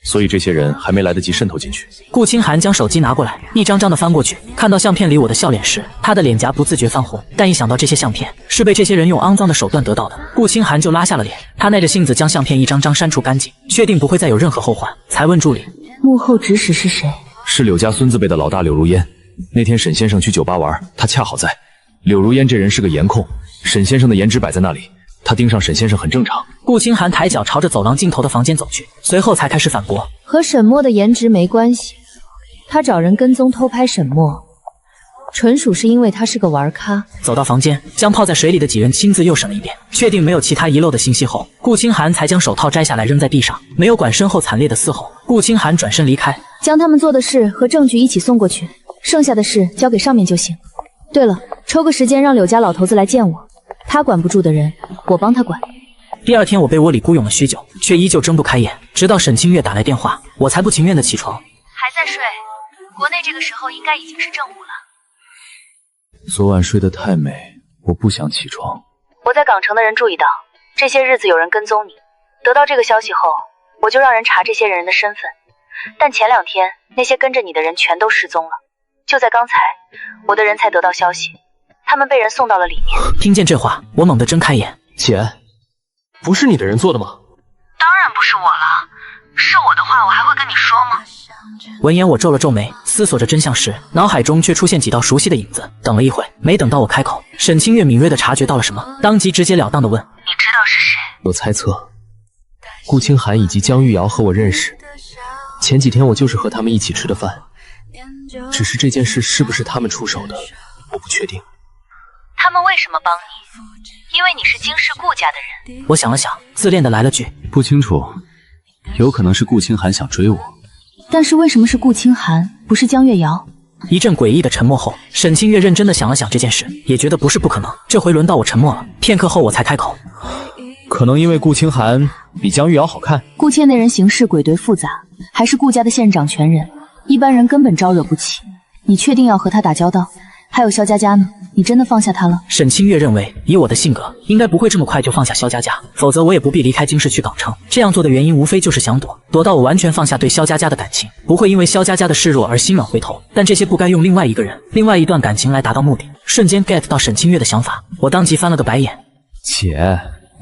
所以这些人还没来得及渗透进去。顾清寒将手机拿过来，一张张的翻过去，看到相片里我的笑脸时，他的脸颊不自觉泛红。但一想到这些相片是被这些人用肮脏的手段得到的，顾清寒就拉下了脸。他耐着性子将相片一张张删除干净，确定不会再有任何后患，才问助理：幕后指使是谁？是柳家孙子辈的老大柳如烟。那天沈先生去酒吧玩，他恰好在。柳如烟这人是个颜控，沈先生的颜值摆在那里，他盯上沈先生很正常。顾清寒抬脚朝着走廊尽头的房间走去，随后才开始反驳：和沈墨的颜值没关系，他找人跟踪偷拍沈墨，纯属是因为他是个玩咖。走到房间，将泡在水里的几人亲自又审了一遍，确定没有其他遗漏的信息后，顾清寒才将手套摘下来扔在地上，没有管身后惨烈的嘶吼。顾清寒转身离开，将他们做的事和证据一起送过去，剩下的事交给上面就行。对了，抽个时间让柳家老头子来见我，他管不住的人，我帮他管。第二天，我被窝里孤勇了许久，却依旧睁不开眼，直到沈清月打来电话，我才不情愿的起床。还在睡？国内这个时候应该已经是正午了。昨晚睡得太美，我不想起床。我在港城的人注意到，这些日子有人跟踪你，得到这个消息后，我就让人查这些人的身份。但前2天，那些跟着你的人全都失踪了。就在刚才，我的人才得到消息，他们被人送到了里面。听见这话，我猛地睁开眼。姐，不是你的人做的吗？当然不是我了，是我的话我还会跟你说吗？闻言我皱了皱眉，思索着真相时，脑海中却出现几道熟悉的影子。等了一会，没等到我开口，沈清月敏锐地察觉到了什么，当即直截了当地问：你知道是谁？有猜测，顾清寒以及江玉瑶和我认识，前几天我就是和他们一起吃的饭，只是这件事是不是他们出手的，我不确定。他们为什么帮你？因为你是京师顾家的人。我想了想，自恋地来了句：不清楚，有可能是顾清寒想追我。但是为什么是顾清寒，不是江月瑶？一阵诡异的沉默后，沈清月认真地想了想这件事，也觉得不是不可能。这回轮到我沉默了，片刻后我才开口：可能因为顾清寒比江玉瑶好看。顾倩那人行事诡谲复杂，还是顾家的县掌权人，一般人根本招惹不起。你确定要和他打交道？还有萧佳佳呢？你真的放下他了？沈清月认为，以我的性格，应该不会这么快就放下萧佳佳，否则我也不必离开京师去港城。这样做的原因无非就是想躲到我完全放下对萧佳佳的感情，不会因为萧佳佳的示弱而心软回头。但这些不该用另外一个人、另外一段感情来达到目的。瞬间 get 到沈清月的想法，我当即翻了个白眼。姐，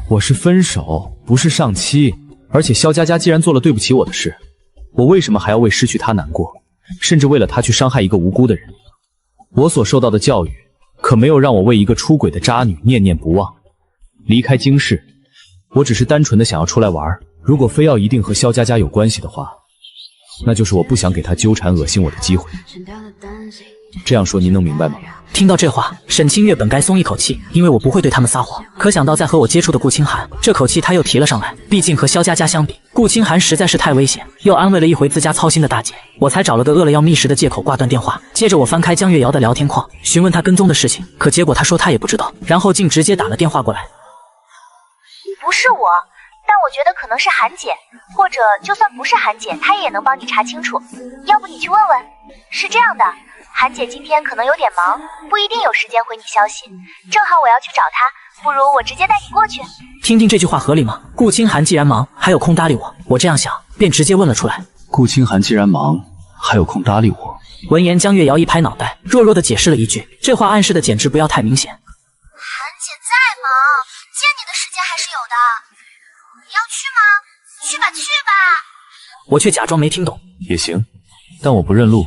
我是分手，不是上妻。而且萧佳佳既然做了对不起我的事，我为什么还要为失去她难过，甚至为了她去伤害一个无辜的人？我所受到的教育可没有让我为一个出轨的渣女念念不忘。离开京市，我只是单纯的想要出来玩，如果非要一定和萧佳佳有关系的话，那就是我不想给她纠缠恶心我的机会。这样说您能明白吗？听到这话，沈清月本该松一口气，因为我不会对他们撒谎。可想到在和我接触的顾清寒，这口气他又提了上来。毕竟和萧佳佳相比，顾清寒实在是太危险。又安慰了一回自家操心的大姐，我才找了个饿了要觅食的借口挂断电话。接着我翻开江月瑶的聊天框，询问她跟踪的事情，可结果她说她也不知道，然后竟直接打了电话过来。不是我，但我觉得可能是韩姐，或者就算不是韩姐，她也能帮你查清楚。要不你去问问？是这样的，韩姐今天可能有点忙，不一定有时间回你消息。正好我要去找她，不如我直接带你过去。听听这句话合理吗？顾清寒既然忙，还有空搭理我？我这样想，便直接问了出来。顾清寒既然忙，还有空搭理我？闻言，江月瑶一拍脑袋，弱弱的解释了一句，这话暗示的简直不要太明显。韩姐再忙，见你的时间还是有的。你要去吗？去吧去吧。我却假装没听懂。也行，但我不认路，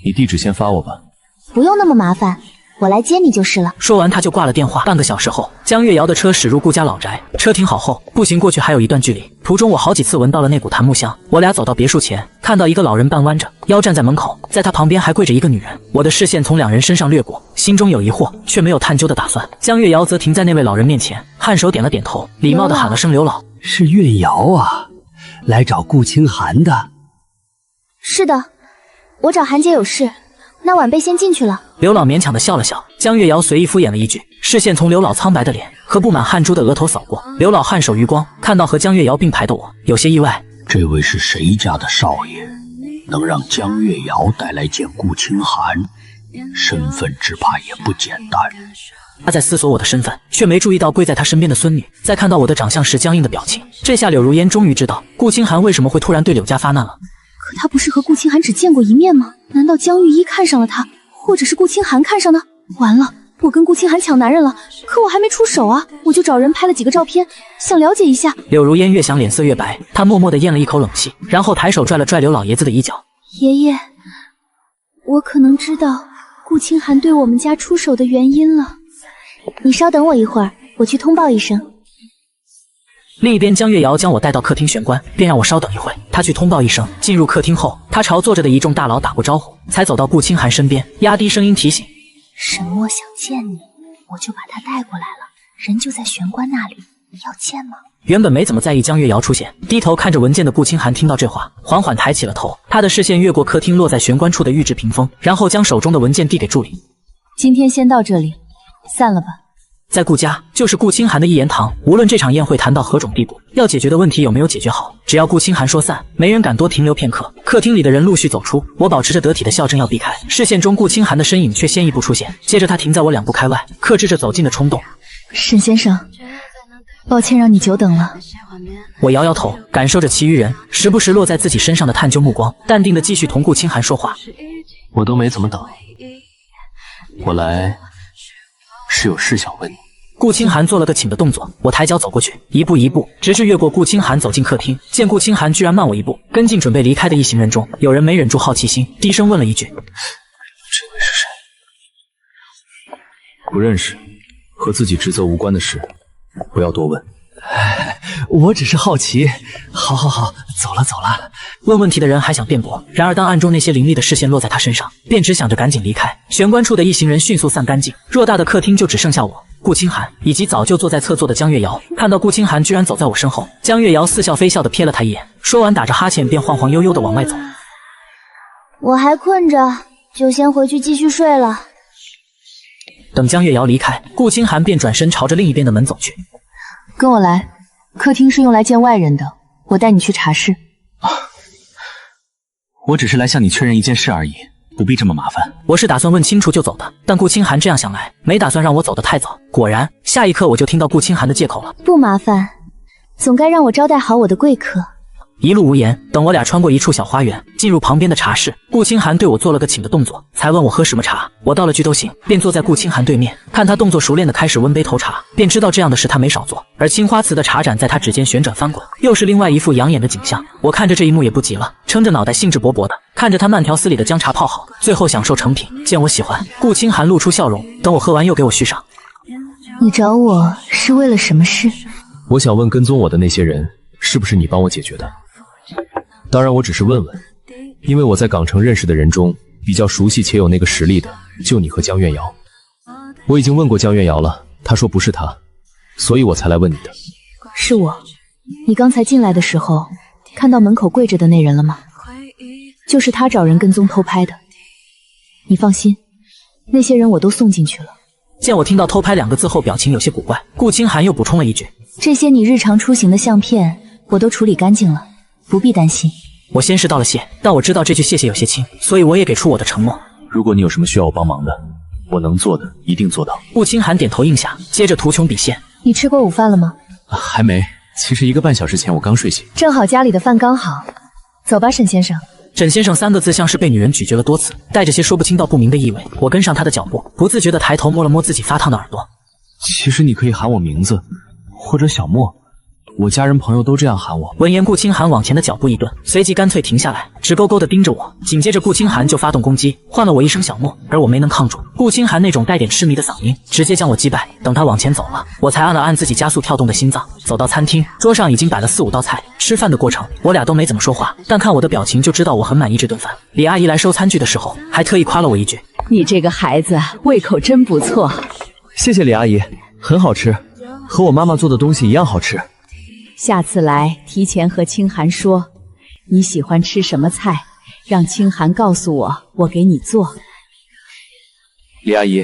你地址先发我吧。不用那么麻烦，我来接你就是了。说完他就挂了电话。半个小时后，江月瑶的车驶入顾家老宅，车停好后，步行过去还有一段距离。途中我好几次闻到了那股檀木香。我俩走到别墅前，看到一个老人半弯着腰站在门口，在他旁边还跪着一个女人。我的视线从两人身上掠过，心中有疑惑，却没有探究的打算。江月瑶则停在那位老人面前，颔首点了点头，礼貌地喊了声刘老。是月瑶啊，来找顾清寒的。是的，我找韩姐有事，那晚辈先进去了。刘老勉强地笑了笑，江月瑶随意敷衍了一句，视线从刘老苍白的脸和布满汗珠的额头扫过。刘老颔首余光，看到和江月瑶并排的我，有些意外。这位是谁家的少爷？能让江月瑶带来见顾清寒，身份只怕也不简单。他在思索我的身份，却没注意到跪在他身边的孙女。在看到我的长相时僵硬的表情，这下柳如烟终于知道顾清寒为什么会突然对柳家发难了。可他不是和顾清寒只见过一面吗？难道江玉一看上了他，或者是顾清寒看上的？完了，我跟顾清寒抢男人了，可我还没出手啊！我就找人拍了几个照片，想了解一下。柳如烟越想脸色越白，她默默地咽了一口冷气，然后抬手拽了拽刘老爷子的衣角。爷爷，我可能知道顾清寒对我们家出手的原因了。你稍等我一会儿，我去通报一声。另一边，江月瑶将我带到客厅玄关，便让我稍等一会。她去通报一声。进入客厅后，她朝坐着的一众大佬打过招呼，才走到顾清寒身边，压低声音提醒：沈墨想见你，我就把他带过来了，人就在玄关那里，要见吗？原本没怎么在意江月瑶出现，低头看着文件的顾清寒听到这话，缓缓抬起了头，他的视线越过客厅，落在玄关处的玉制屏风，然后将手中的文件递给助理。今天先到这里，散了吧。在顾家，就是顾清寒的一言堂。无论这场宴会谈到何种地步，要解决的问题有没有解决好，只要顾清寒说散，没人敢多停留片刻。客厅里的人陆续走出，我保持着得体的笑，正要避开，视线中顾清寒的身影却先一步出现，接着他停在我2步开外，克制着走近的冲动。沈先生，抱歉让你久等了。我摇摇头，感受着其余人时不时落在自己身上的探究目光，淡定地继续同顾清寒说话。我都没怎么等，我来是有事想问你。顾清寒做了个请的动作，我抬脚走过去，一步一步，直至越过顾清寒走进客厅。见顾清寒居然慢我一步，跟进准备离开的一行人中，有人没忍住好奇心，低声问了一句：“这位是谁？”不认识，和自己职责无关的事，不要多问。我只是好奇。好，走了。问问题的人还想辩驳，然而当暗中那些凌厉的视线落在他身上，便只想着赶紧离开。玄关处的一行人迅速散干净，偌大的客厅就只剩下我、顾清寒以及早就坐在侧座的江月瑶。看到顾清寒居然走在我身后，江月瑶似笑非笑地瞥了他一眼，说完打着哈欠便晃晃悠悠地往外走。我还困着，就先回去继续睡了。等江月瑶离开，顾清寒便转身朝着另一边的门走去。跟我来，客厅是用来见外人的，我带你去茶室。我只是来向你确认一件事而已，不必这么麻烦。我是打算问清楚就走的，但顾清寒这样想来，没打算让我走得太早。果然，下一刻我就听到顾清寒的借口了：不麻烦，总该让我招待好我的贵客。一路无言，等我俩穿过一处小花园，进入旁边的茶室。顾清寒对我做了个请的动作，才问我喝什么茶。我道了句都行，便坐在顾清寒对面，看他动作熟练的开始温杯投茶，便知道这样的事他没少做。而青花瓷的茶盏在他指尖旋转翻滚，又是另外一副养眼的景象。我看着这一幕也不急了，撑着脑袋兴致勃勃的看着他慢条斯理的将茶泡好，最后享受成品。见我喜欢，顾清寒露出笑容，等我喝完又给我续上。你找我是为了什么事？我想问跟踪我的那些人，是不是你帮我解决的？当然我只是问问，因为我在港城认识的人中比较熟悉且有那个实力的就你和江月瑶。我已经问过江月瑶了，她说不是她，所以我才来问你的。是我。你刚才进来的时候看到门口跪着的那人了吗？就是他找人跟踪偷拍的。你放心，那些人我都送进去了。见我听到偷拍2个字后表情有些古怪，顾清寒又补充了一句：这些你日常出行的相片我都处理干净了，不必担心。我先是道了谢，但我知道这句谢谢有些轻，所以我也给出我的承诺。如果你有什么需要我帮忙的，我能做的一定做到。顾清寒点头应下，接着图穷匕现。你吃过午饭了吗？还没，其实1个半小时前我刚睡醒。正好家里的饭刚好。走吧，沈先生。沈先生3个字像是被女人咀嚼了多次，带着些说不清道不明的意味。我跟上他的脚步，不自觉地抬头摸了摸自己发烫的耳朵。其实你可以喊我名字，或者小莫，我家人朋友都这样喊我。闻言，顾清寒往前的脚步一顿，随即干脆停下来，直勾勾地盯着我。紧接着，顾清寒就发动攻击，换了我一声小诺，而我没能抗住顾清寒那种带点痴迷的嗓音，直接将我击败。等他往前走了，我才按了按自己加速跳动的心脏，走到餐厅，桌上已经摆了4、5道菜。吃饭的过程，我俩都没怎么说话，但看我的表情就知道我很满意这顿饭。李阿姨来收餐具的时候，还特意夸了我一句：“你这个孩子胃口真不错。”谢谢李阿姨，很好吃，和我妈妈做的东西一样好吃。下次来提前和清寒说你喜欢吃什么菜，让清寒告诉我，我给你做。李阿姨，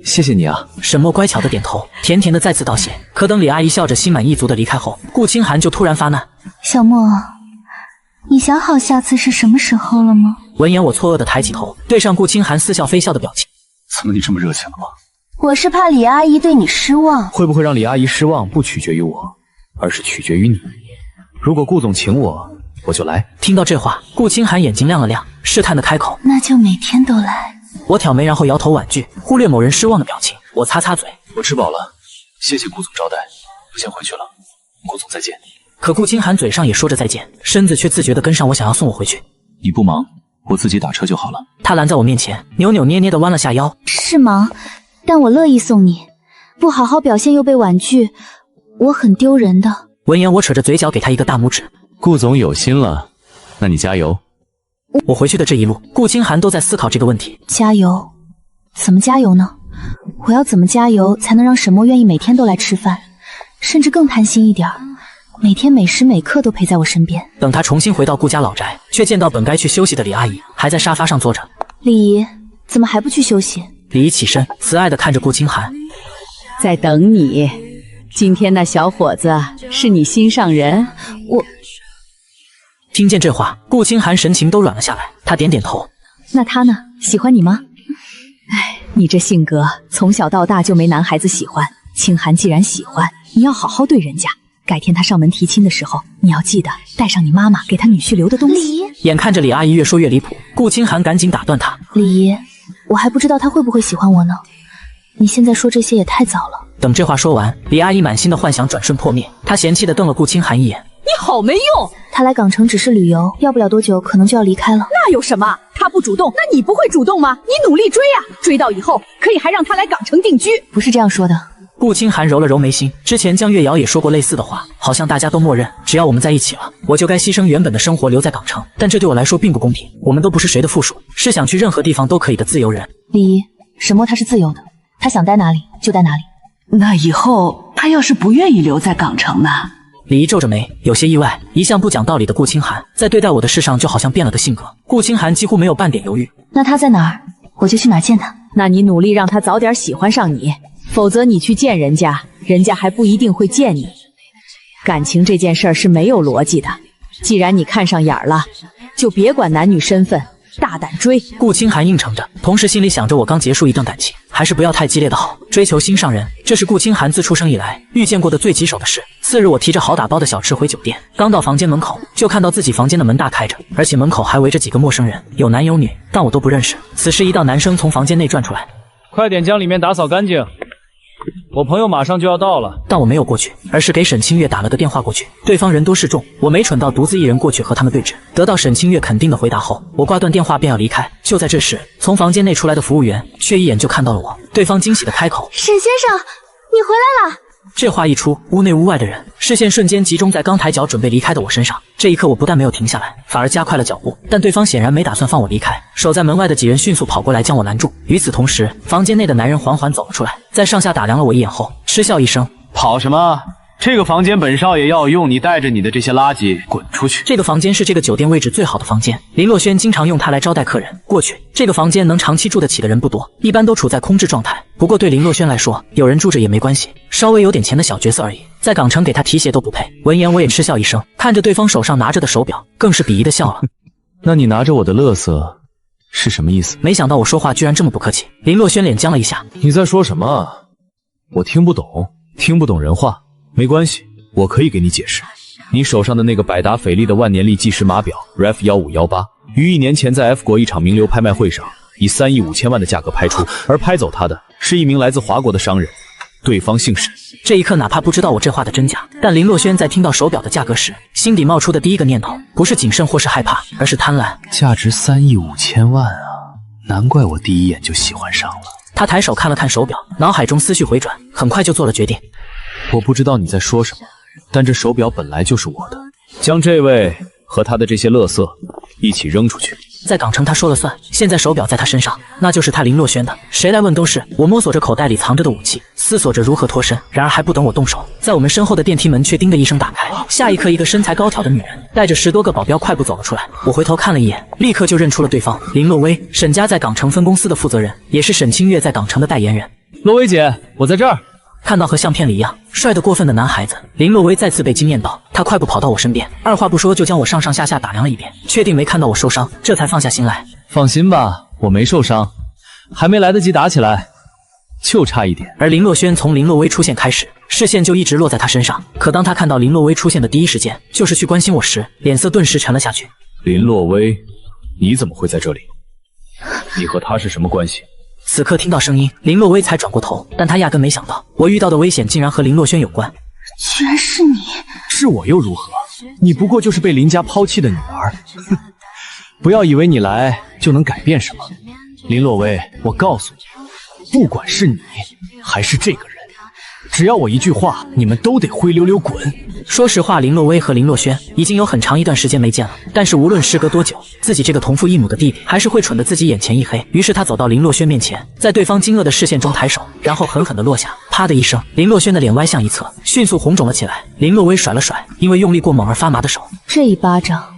谢谢你啊。沈墨乖巧的点头，甜甜的再次道谢。可等李阿姨笑着心满意足的离开后，顾清寒就突然发难：“小墨，你想好下次是什么时候了吗？”闻言，我错愕的抬起头，对上顾清寒似笑非笑的表情。怎么你这么热情了吗？我是怕李阿姨对你失望。会不会让李阿姨失望，不取决于我，而是取决于你。如果顾总请我，我就来。听到这话，顾清寒眼睛亮了亮，试探的开口：“那就每天都来。”我挑眉，然后摇头婉拒，忽略某人失望的表情。我擦擦嘴：“我吃饱了，谢谢顾总招待，我先回去了。顾总再见。”可顾清寒嘴上也说着再见，身子却自觉地跟上我，想要送我回去。你不忙，我自己打车就好了。他拦在我面前，扭扭捏捏地弯了下腰：“是忙，但我乐意送你。不好好表现又被婉拒，我很丢人的。”闻言，我扯着嘴角给他一个大拇指。顾总有心了，那你加油。我回去的这一路，顾清寒都在思考这个问题。加油？怎么加油呢？我要怎么加油才能让沈墨愿意每天都来吃饭，甚至更贪心一点，每天每时每刻都陪在我身边？等他重新回到顾家老宅，却见到本该去休息的李阿姨还在沙发上坐着。李姨，怎么还不去休息？李姨起身，慈爱地看着顾清寒：“在等你。今天那小伙子是你心上人？”我听见这话，顾清寒神情都软了下来，他点点头：“那他呢？喜欢你吗？”“哎，你这性格从小到大就没男孩子喜欢。清寒既然喜欢，你要好好对人家。改天他上门提亲的时候，你要记得带上你妈妈给他女婿留的东西。”眼看着李阿姨越说越离谱，顾清寒赶紧打断她：“李姨，我还不知道他会不会喜欢我呢，你现在说这些也太早了。”等这话说完，李阿姨满心的幻想转瞬破灭，她嫌弃地瞪了顾清寒一眼：“你好没用！他来港城只是旅游，要不了多久可能就要离开了。那有什么？他不主动，那你不会主动吗？你努力追啊，追到以后可以还让他来港城定居。”不是这样说的。顾清寒揉了揉眉心，之前江月瑶也说过类似的话，好像大家都默认，只要我们在一起了，我就该牺牲原本的生活留在港城，但这对我来说并不公平。我们都不是谁的附属，是想去任何地方都可以的自由人。李姨，沈墨他是自由的，他想待哪里就待哪里。那以后他要是不愿意留在港城呢？李姨皱着眉，有些意外。一向不讲道理的顾清寒，在对待我的事上就好像变了个性格。顾清寒几乎没有半点犹豫。那他在哪儿，我就去哪儿见他。那你努力让他早点喜欢上你，否则你去见人家，人家还不一定会见你。感情这件事儿是没有逻辑的，既然你看上眼儿了，就别管男女身份，大胆追。顾清寒应承着，同时心里想着我刚结束一段感情，还是不要太激烈的好。追求心上人，这是顾清寒自出生以来遇见过的最棘手的事。次日，我提着好打包的小吃回酒店，刚到房间门口，就看到自己房间的门大开着，而且门口还围着几个陌生人，有男有女，但我都不认识。此时，一道男生从房间内转出来：“快点将里面打扫干净，我朋友马上就要到了。”但我没有过去，而是给沈清月打了个电话过去。对方人多势众，我没蠢到独自一人过去和他们对峙。得到沈清月肯定的回答后，我挂断电话便要离开。就在这时，从房间内出来的服务员却一眼就看到了我。对方惊喜的开口：“沈先生，你回来了。”这话一出，屋内屋外的人视线瞬间集中在刚抬脚准备离开的我身上。这一刻，我不但没有停下来，反而加快了脚步。但对方显然没打算放我离开，守在门外的几人迅速跑过来将我拦住。与此同时，房间内的男人缓缓走了出来，在上下打量了我一眼后，嗤笑一声：“跑什么？这个房间本少爷要用，你带着你的这些垃圾滚出去！”这个房间是这个酒店位置最好的房间，林洛轩经常用它来招待客人。过去，这个房间能长期住得起的人不多，一般都处在空置状态。不过对林洛轩来说，有人住着也没关系，稍微有点钱的小角色而已。在港城给他提鞋都不配。闻言，我也嗤笑一声，看着对方手上拿着的手表，更是鄙夷的笑了。那你拿着我的垃圾是什么意思？没想到我说话居然这么不客气。林洛轩脸僵了一下：“你在说什么啊？我听不懂，听不懂人话。没关系，我可以给你解释。你手上的那个百达翡丽的万年历计时码表 REF1518，于1年前在 F 国一场名流拍卖会上以3亿5千万的价格拍出，而拍走它的是一名来自华国的商人。对方姓沈。这一刻，哪怕不知道我这话的真假，但林洛轩在听到手表的价格时，心底冒出的第一个念头，不是谨慎或是害怕，而是贪婪。价值3亿5千万啊！难怪我第一眼就喜欢上了。他抬手看了看手表，脑海中思绪回转，很快就做了决定。我不知道你在说什么，但这手表本来就是我的，将这位和他的这些垃圾一起扔出去。在港城他说了算，现在手表在他身上，那就是他林洛轩的，谁来问都是。我摸索着口袋里藏着的武器，思索着如何脱身。然而还不等我动手，在我们身后的电梯门却叮的一声打开，下一刻，一个身材高挑的女人带着10多个保镖快步走了出来。我回头看了一眼，立刻就认出了对方，林洛薇，沈家在港城分公司的负责人，也是沈清月在港城的代言人。洛薇姐，我在这儿。看到和相片里一样帅得过分的男孩子，林洛薇再次被惊艳到，他快步跑到我身边，二话不说就将我上上下下打量了一遍，确定没看到我受伤，这才放下心来。放心吧，我没受伤，还没来得及打起来，就差一点。而林洛轩从林洛薇出现开始，视线就一直落在他身上，可当他看到林洛薇出现的第一时间就是去关心我时，脸色顿时沉了下去。林洛薇，你怎么会在这里？你和他是什么关系？此刻听到声音，林洛薇才转过头，但她压根没想到我遇到的危险竟然和林洛轩有关。居然是你！是我又如何？你不过就是被林家抛弃的女儿。不要以为你来就能改变什么。林洛薇，我告诉你，不管是你还是这个人，只要我一句话，你们都得灰溜溜滚。说实话，林洛薇和林洛轩已经有很长一段时间没见了，但是无论时隔多久，自己这个同父异母的弟弟还是会蠢得自己眼前一黑。于是他走到林洛轩面前，在对方惊愕的视线中抬手，然后狠狠地落下，啪的一声，林洛轩的脸歪向一侧，迅速红肿了起来。林洛薇甩了甩因为用力过猛而发麻的手，这一巴掌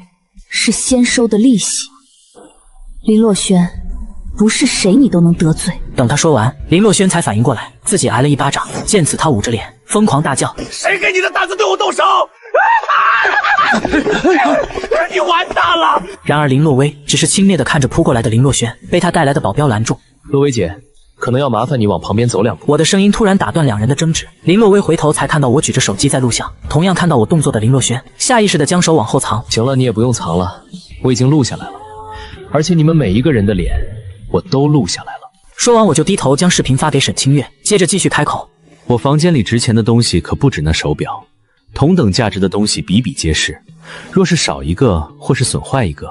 是先收的利息。林洛轩，不是谁你都能得罪。等他说完，林洛轩才反应过来，自己挨了一巴掌。见此，他捂着脸，疯狂大叫：“谁给你的胆子对我动手？你完蛋了！”然而林洛薇只是轻蔑地看着扑过来的林洛轩，被他带来的保镖拦住。洛薇姐，可能要麻烦你往旁边走2步。我的声音突然打断两人的争执。林洛薇回头才看到我举着手机在录像，同样看到我动作的林洛轩下意识地将手往后藏。行了，你也不用藏了，我已经录下来了，而且你们每一个人的脸我都录下来了。说完我就低头将视频发给沈清月，接着继续开口：我房间里值钱的东西可不止那手表，同等价值的东西比比皆是，若是少一个或是损坏一个，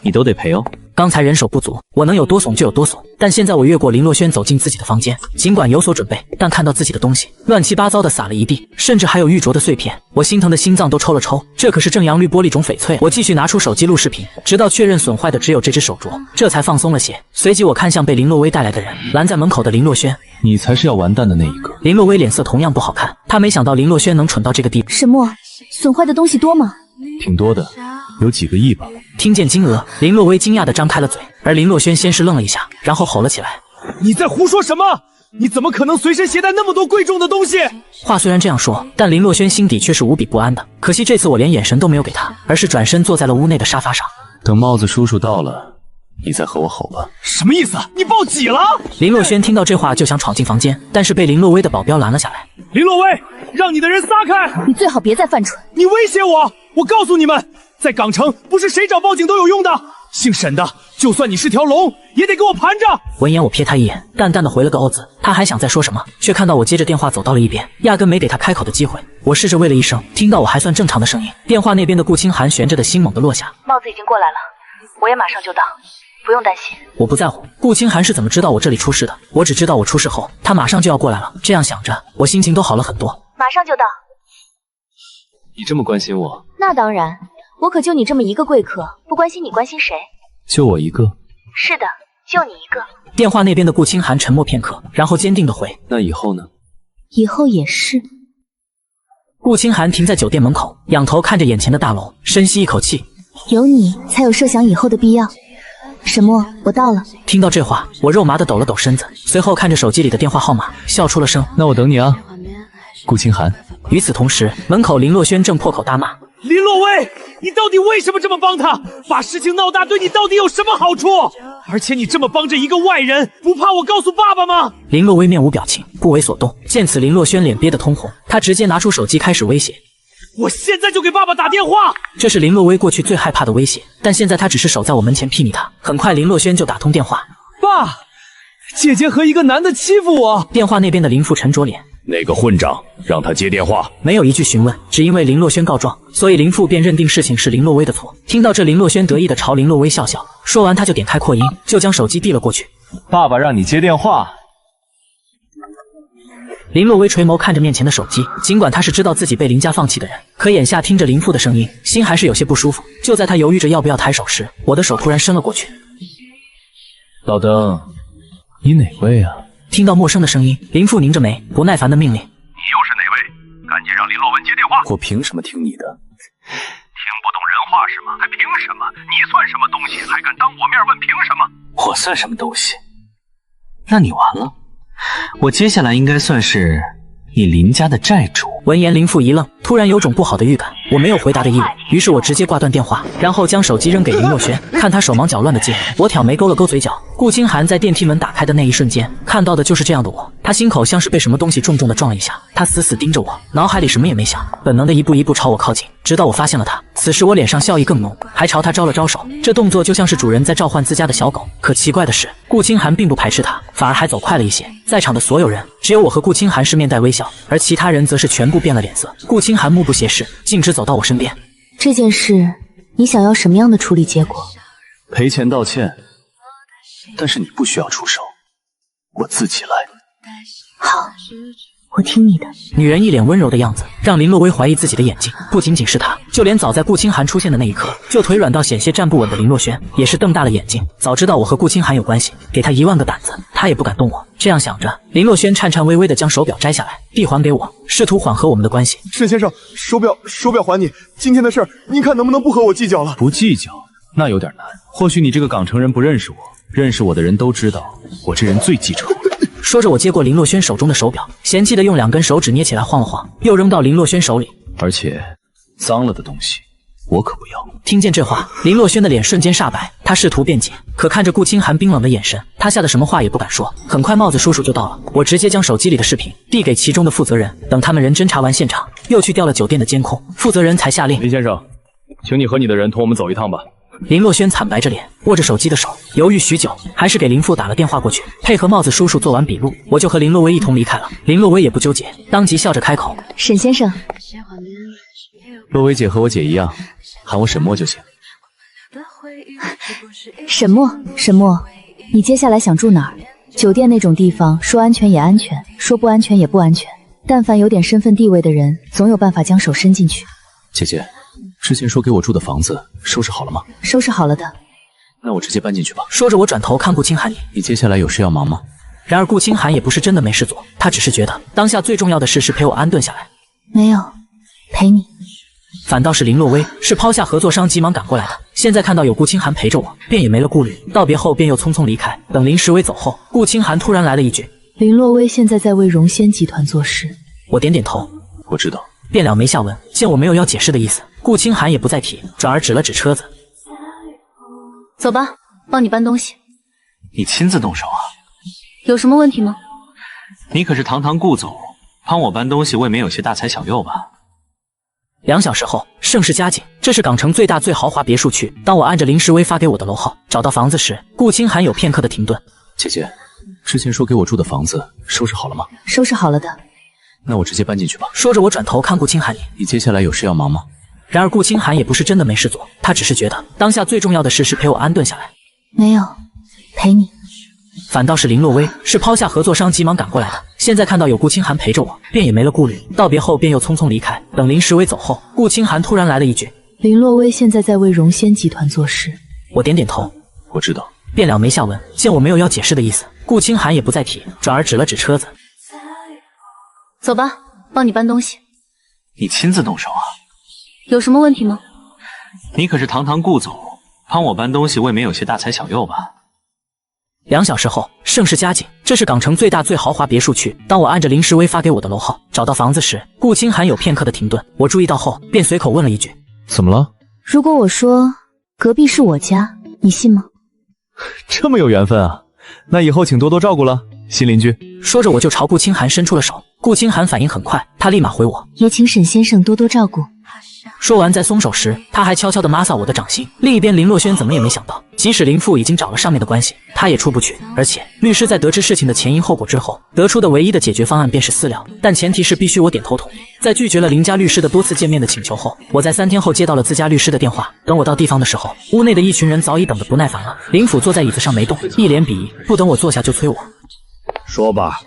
你都得赔哦。刚才人手不足，我能有多怂就有多怂，但现在我越过林洛轩走进自己的房间，尽管有所准备，但看到自己的东西乱七八糟的撒了一地，甚至还有玉镯的碎片，我心疼的心脏都抽了抽。这可是正阳绿玻璃种翡翠。我继续拿出手机录视频，直到确认损坏的只有这只手镯，这才放松了些。随即我看向被林洛薇带来的人，拦在门口的林洛轩。你才是要完蛋的那一个。林洛薇脸色同样不好看，她没想到林洛轩能蠢到这个地步。沈墨，损坏的东西多吗？挺多的，有几个亿吧。听见金额，林洛薇惊讶地张开了嘴，而林洛轩先是愣了一下，然后吼了起来：“你在胡说什么？你怎么可能随身携带那么多贵重的东西？”话虽然这样说，但林洛轩心底却是无比不安的。可惜这次我连眼神都没有给他，而是转身坐在了屋内的沙发上。等帽子叔叔到了，你再和我吼吧。什么意思？你报警了？林洛轩听到这话就想闯进房间，但是被林洛薇的保镖拦了下来。林洛薇，让你的人撒开！你最好别再犯蠢！你威胁我！我告诉你们，在港城不是谁找报警都有用的。姓沈的，就算你是条龙，也得给我盘着。闻言，我瞥他一眼，淡淡的回了个“哦”字。他还想再说什么，却看到我接着电话走到了一边，压根没给他开口的机会。我试着喂了一声，听到我还算正常的声音，电话那边的顾清寒悬着的心猛地落下。帽子已经过来了，我也马上就到，不用担心。我不在乎顾清寒是怎么知道我这里出事的，我只知道我出事后，他马上就要过来了。这样想着，我心情都好了很多。马上就到。你这么关心我？那当然，我可就你这么一个贵客，不关心你关心谁？就我一个？是的，就你一个。电话那边的顾清寒沉默片刻，然后坚定地回：那以后呢？以后也是。顾清寒停在酒店门口，仰头看着眼前的大楼，深吸一口气。有你才有设想以后的必要。沈墨，我到了。听到这话，我肉麻地抖了抖身子，随后看着手机里的电话号码，笑出了声。那我等你啊，顾清寒。与此同时，门口林洛轩正破口大骂：林洛薇，你到底为什么这么帮他？把事情闹大对你到底有什么好处？而且你这么帮着一个外人，不怕我告诉爸爸吗？林洛薇面无表情，不为所动。见此，林洛轩脸憋得通红，他直接拿出手机开始威胁：我现在就给爸爸打电话。这是林洛薇过去最害怕的威胁，但现在他只是守在我门前睥睨他。很快林洛轩就打通电话：爸，姐姐和一个男的欺负我。电话那边的林父沉着脸，那个混账，让他接电话。没有一句询问，只因为林洛轩告状，所以林父便认定事情是林洛威的错。听到这，林洛轩得意地朝林洛威笑笑，说完他就点开扩音，就将手机递了过去。爸爸让你接电话。林洛威垂眸看着面前的手机，尽管他是知道自己被林家放弃的人，可眼下听着林父的声音，心还是有些不舒服。就在他犹豫着要不要抬手时，我的手突然伸了过去。老登，你哪位啊？听到陌生的声音，林父拧着眉，不耐烦地命令：“你又是哪位？赶紧让林洛文接电话！”我凭什么听你的？听不懂人话是吗？还凭什么？你算什么东西？还敢当我面问凭什么？我算什么东西？那你完了。我接下来应该算是你林家的债主。闻言，林父一愣，突然有种不好的预感。我没有回答的意味，于是我直接挂断电话，然后将手机扔给林若轩。看他手忙脚乱的接，我挑眉勾了勾嘴角。顾清寒在电梯门打开的那一瞬间，看到的就是这样的我。他心口像是被什么东西重重的撞了一下，他死死盯着我，脑海里什么也没想，本能的一步一步朝我靠近，直到我发现了他。此时我脸上笑意更浓，还朝他招了招手，这动作就像是主人在召唤自家的小狗。可奇怪的是，顾清寒并不排斥他，反而还走快了一些。在场的所有人，只有我和顾清寒是面带微笑，而其他人则是全部变了脸色。顾清寒目不斜视，径直走到我身边。这件事，你想要什么样的处理结果？赔钱道歉，但是你不需要出手，我自己来。好，我听你的。女人一脸温柔的样子，让林洛威怀疑自己的眼睛。不仅仅是她，就连早在顾清寒出现的那一刻就腿软到险些站不稳的林若轩，也是瞪大了眼睛。早知道我和顾清寒有关系，给他1万个胆子，他也不敢动我。这样想着，林若轩颤颤巍巍地将手表摘下来，递还给我，试图缓和我们的关系。沈先生，手表还你。今天的事儿，您看能不能不和我计较了？不计较，那有点难。或许你这个港城人不认识我，认识我的人都知道，我这人最记仇。说着，我接过林洛轩手中的手表，嫌弃地用2根手指捏起来晃了晃，又扔到林洛轩手里。而且，脏了的东西我可不要。听见这话，林洛轩的脸瞬间煞白，他试图辩解，可看着顾清寒冰冷的眼神，他吓得什么话也不敢说。很快，帽子叔叔就到了，我直接将手机里的视频递给其中的负责人。等他们人侦查完现场，又去调了酒店的监控，负责人才下令：“林先生，请你和你的人同我们走一趟吧。”林洛轩惨白着脸，握着手机的手犹豫许久，还是给林父打了电话过去，配合帽子叔叔做完笔录，我就和林洛威一同离开了。林洛威也不纠结，当即笑着开口：“沈先生。”洛威姐和我姐一样，喊我沈墨就行。沈墨，沈墨，你接下来想住哪儿？酒店那种地方，说安全也安全，说不安全也不安全。但凡有点身份地位的人，总有办法将手伸进去。姐姐，之前说给我住的房子收拾好了吗？收拾好了的。那我直接搬进去吧。说着，我转头看顾清寒：“你接下来有事要忙吗？”然而顾清寒也不是真的没事做，他只是觉得当下最重要的事是陪我安顿下来。没有，陪你。反倒是林洛威是抛下合作商急忙赶过来的，现在看到有顾清寒陪着我，便也没了顾虑。道别后便又匆匆离开。等林时威走后，顾清寒突然来了一句：“林洛威现在在为荣仙集团做事。”我点点头，我知道。便了没下文。见我没有要解释的意思，顾清寒也不再提，转而指了指车子：“走吧，帮你搬东西。”你亲自动手啊？有什么问题吗？你可是堂堂顾总，帮我搬东西未免有些大材小用吧？2小时后，盛世佳景，这是港城最大最豪华别墅区。当我按着林时威发给我的楼号找到房子时，顾清寒有片刻的停顿。姐姐，之前说给我住的房子收拾好了吗？收拾好了的。那我直接搬进去吧。说着，我转头看顾清寒：“你接下来有事要忙吗？”然而顾清寒也不是真的没事做，他只是觉得当下最重要的事是陪我安顿下来。没有，陪你。反倒是林洛威是抛下合作商急忙赶过来的，现在看到有顾清寒陪着我，便也没了顾虑。道别后便又匆匆离开。等林时威走后，顾清寒突然来了一句：“林洛威现在在为荣仙集团做事。”我点点头，我知道。便了没下文。见我没有要解释的意思，顾清寒也不再提，转而指了指车子：“走吧，帮你搬东西。”你亲自动手啊？有什么问题吗？你可是堂堂顾总，帮我搬东西未免有些大材小用吧？2小时后，盛世佳景，这是港城最大最豪华别墅区。当我按着林时威发给我的楼号找到房子时，顾清寒有片刻的停顿。我注意到后，便随口问了一句：“怎么了？”如果我说隔壁是我家，你信吗？这么有缘分啊！那以后请多多照顾了，新邻居。说着，我就朝顾清寒伸出了手。顾清寒反应很快，他立马回我：“也请沈先生多多照顾。”说完，在松手时，他还悄悄地抹撒我的掌心。另一边，林洛轩怎么也没想到，即使林父已经找了上面的关系，他也出不去。而且律师在得知事情的前因后果之后，得出的唯一的解决方案便是私了，但前提是必须我点头同意。在拒绝了林家律师的多次见面的请求后，我在3天后接到了自家律师的电话。等我到地方的时候，屋内的一群人早已等得不耐烦了。林府坐在椅子上没动，一脸鄙夷，不等我坐下就催我。说吧，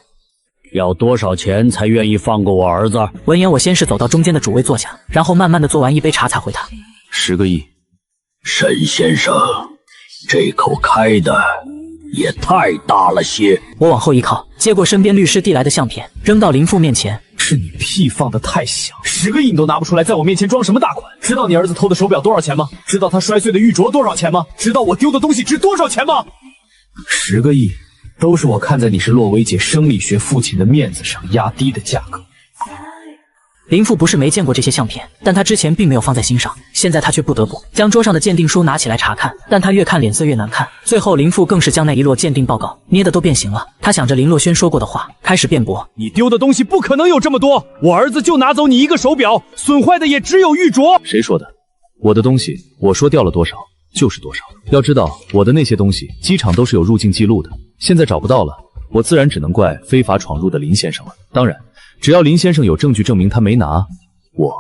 要多少钱才愿意放过我儿子？闻言，我先是走到中间的主位坐下，然后慢慢的做完一杯茶才回他。10个亿。沈先生，这口开的也太大了些。我往后一靠，接过身边律师递来的相片，扔到林父面前。是你屁放的太响，10个亿你都拿不出来，在我面前装什么大款？知道你儿子偷的手表多少钱吗？知道他摔碎的玉镯多少钱吗？知道我丢的东西值多少钱吗？10个亿都是我看在你是洛薇姐生理学父亲的面子上压低的价格。林父不是没见过这些相片，但他之前并没有放在心上，现在他却不得不将桌上的鉴定书拿起来查看，但他越看脸色越难看。最后林父更是将那一摞鉴定报告捏得都变形了。他想着林洛轩说过的话，开始辩驳：你丢的东西不可能有这么多，我儿子就拿走你一个手表，损坏的也只有玉镯。谁说的？我的东西，我说掉了多少就是多少。要知道，我的那些东西机场都是有入境记录的，现在找不到了，我自然只能怪非法闯入的林先生了。当然，只要林先生有证据证明他没拿，我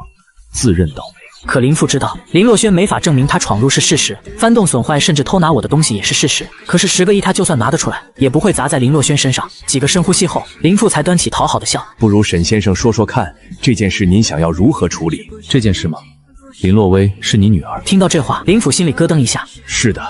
自认倒霉。可林父知道，林洛轩没法证明他闯入是事实，翻动损坏甚至偷拿我的东西也是事实。可是10个亿他就算拿得出来，也不会砸在林洛轩身上。几个深呼吸后，林父才端起讨好的笑。不如沈先生说说看，这件事您想要如何处理？这件事吗？林洛薇是你女儿。听到这话，林父心里咯噔一下。是的，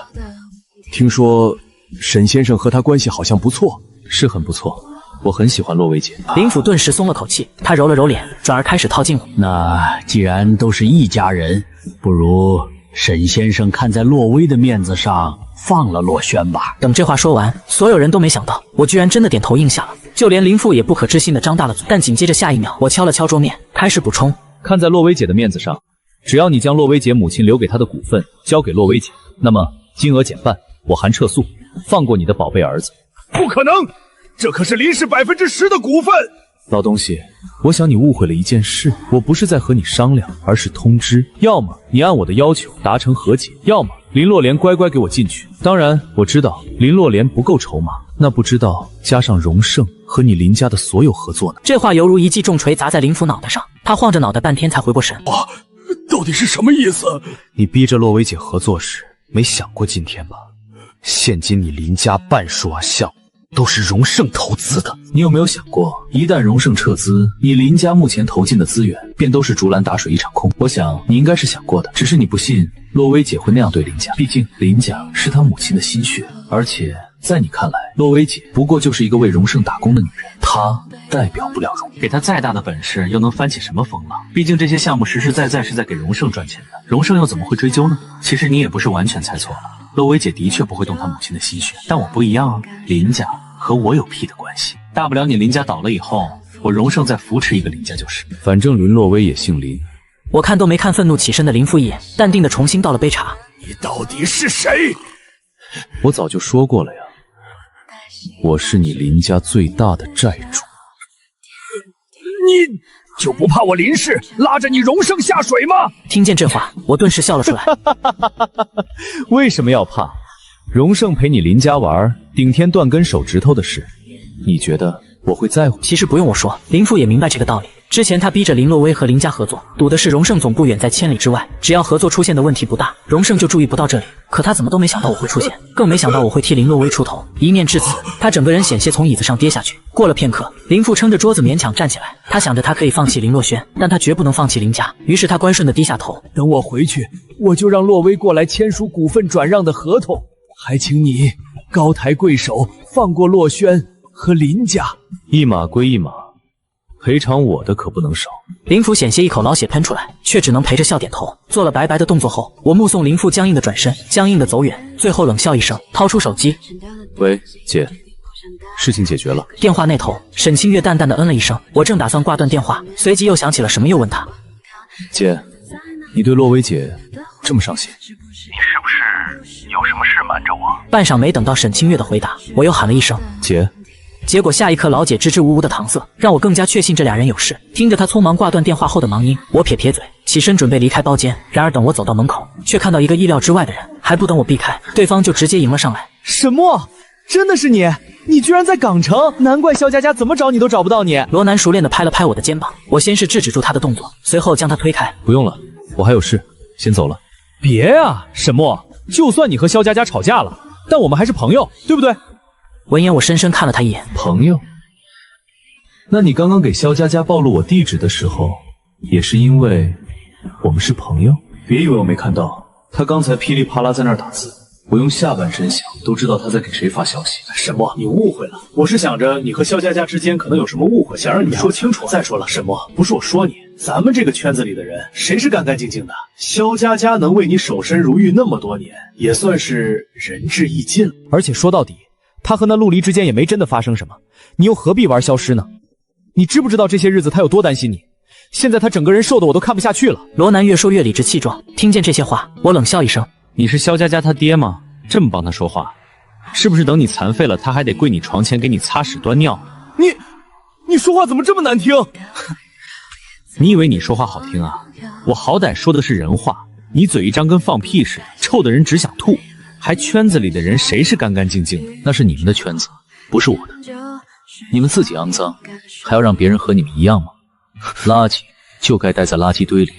听说沈先生和他关系好像不错。是很不错，我很喜欢洛薇姐。林府顿时松了口气，他揉了揉脸，转而开始套近乎。那既然都是一家人，不如沈先生看在洛薇的面子上放了洛轩吧。等这话说完，所有人都没想到我居然真的点头应下了，就连林父也不可置信的张大了嘴。但紧接着下一秒，我敲了敲桌面，开始补充：看在洛薇姐的面子上，只要你将洛薇姐母亲留给她的股份交给洛薇姐，那么金额减半，我含撤诉，放过你的宝贝儿子。不可能，这可是林氏10%的股份。老东西，我想你误会了一件事，我不是在和你商量，而是通知。要么你按我的要求达成和解，要么林洛莲乖乖给我进去。当然，我知道林洛莲不够筹码，那不知道加上荣盛和你林家的所有合作呢？这话犹如一记重锤砸在林府脑袋上，他晃着脑袋半天才回过神。到底是什么意思？你逼着洛薇姐合作时，没想过今天吧？现今你林家半数项目都是荣盛投资的，你有没有想过，一旦荣盛撤资，你林家目前投进的资源便都是竹篮打水一场空？我想你应该是想过的，只是你不信洛薇姐会那样对林家，毕竟林家是她母亲的心血，而且在你看来，洛薇姐不过就是一个为荣盛打工的女人，她代表不了荣。给她再大的本事，又能翻起什么风浪？毕竟这些项目实实在在是在给荣盛赚钱的，荣盛又怎么会追究呢？其实你也不是完全猜错了，洛薇姐的确不会动她母亲的心血，但我不一样啊，林家和我有屁的关系，大不了你林家倒了以后，我荣盛再扶持一个林家就是。反正林洛薇也姓林。我看都没看愤怒起身的林父一眼，淡定的重新倒了杯茶。你到底是谁？我早就说过了呀，我是你林家最大的债主。你就不怕我林氏拉着你荣盛下水吗？听见这话，我顿时笑了出来。为什么要怕？荣盛陪你林家玩，顶天断根手指头的事，你觉得我会在乎？其实不用我说，林父也明白这个道理。之前他逼着林洛薇和林家合作，赌的是荣盛总部远在千里之外，只要合作出现的问题不大，荣盛就注意不到这里。可他怎么都没想到我会出现，更没想到我会替林洛薇出头。一念至此，他整个人险些从椅子上跌下去。过了片刻，林父撑着桌子勉强站起来，他想着他可以放弃林洛轩，但他绝不能放弃林家。于是他乖顺的低下头。等我回去，我就让洛薇过来签署股份转让的合同，还请你高抬贵手，放过洛轩和林家。一码归一码，赔偿我的可不能少。林父险些一口老血喷出来，却只能陪着笑点头。做了拜拜的动作后，我目送林父僵硬的转身，僵硬的走远，最后冷笑一声，掏出手机。喂，姐，事情解决了。电话那头，沈清月淡淡的嗯了一声。我正打算挂断电话，随即又想起了什么，又问他：姐，你对洛薇姐这么上心，你是不是有什么事瞒着我？半晌没等到沈清月的回答，我又喊了一声：姐。结果下一刻老姐支支吾吾的搪塞，让我更加确信这俩人有事。听着她匆忙挂断电话后的忙音，我撇撇嘴，起身准备离开包间。然而等我走到门口，却看到一个意料之外的人，还不等我避开，对方就直接迎了上来。什么？真的是你？你居然在港城？难怪肖佳佳怎么找你都找不到你。罗南熟练地拍了拍我的肩膀，我先是制止住他的动作，随后将他推开。不用了，我还有事，先走了。别啊，沈墨，就算你和肖佳佳吵架了，但我们还是朋友，对不对？闻言，我深深看了他一眼。朋友？那你刚刚给肖佳佳暴露我地址的时候，也是因为我们是朋友？别以为我没看到，他刚才噼里啪啦在那儿打字，我用下半身想都知道他在给谁发消息。沈墨，你误会了，我是想着你和肖佳佳之间可能有什么误会，想让你说清楚。再说了，沈墨，不是我说你，咱们这个圈子里的人，谁是干干净净的？肖佳佳能为你守身如玉那么多年，也算是仁至义尽了。而且说到底，他和那陆离之间也没真的发生什么，你又何必玩消失呢？你知不知道这些日子他有多担心你？现在他整个人瘦的我都看不下去了。罗南越说越理直气壮，听见这些话，我冷笑一声。你是肖佳佳他爹吗？这么帮他说话，是不是等你残废了，他还得跪你床前给你擦屎端尿？你说话怎么这么难听？你以为你说话好听啊？我好歹说的是人话，你嘴一张跟放屁似的，臭的人只想吐。还圈子里的人谁是干干净净的？那是你们的圈子，不是我的。你们自己肮脏，还要让别人和你们一样吗？垃圾就该待在垃圾堆里，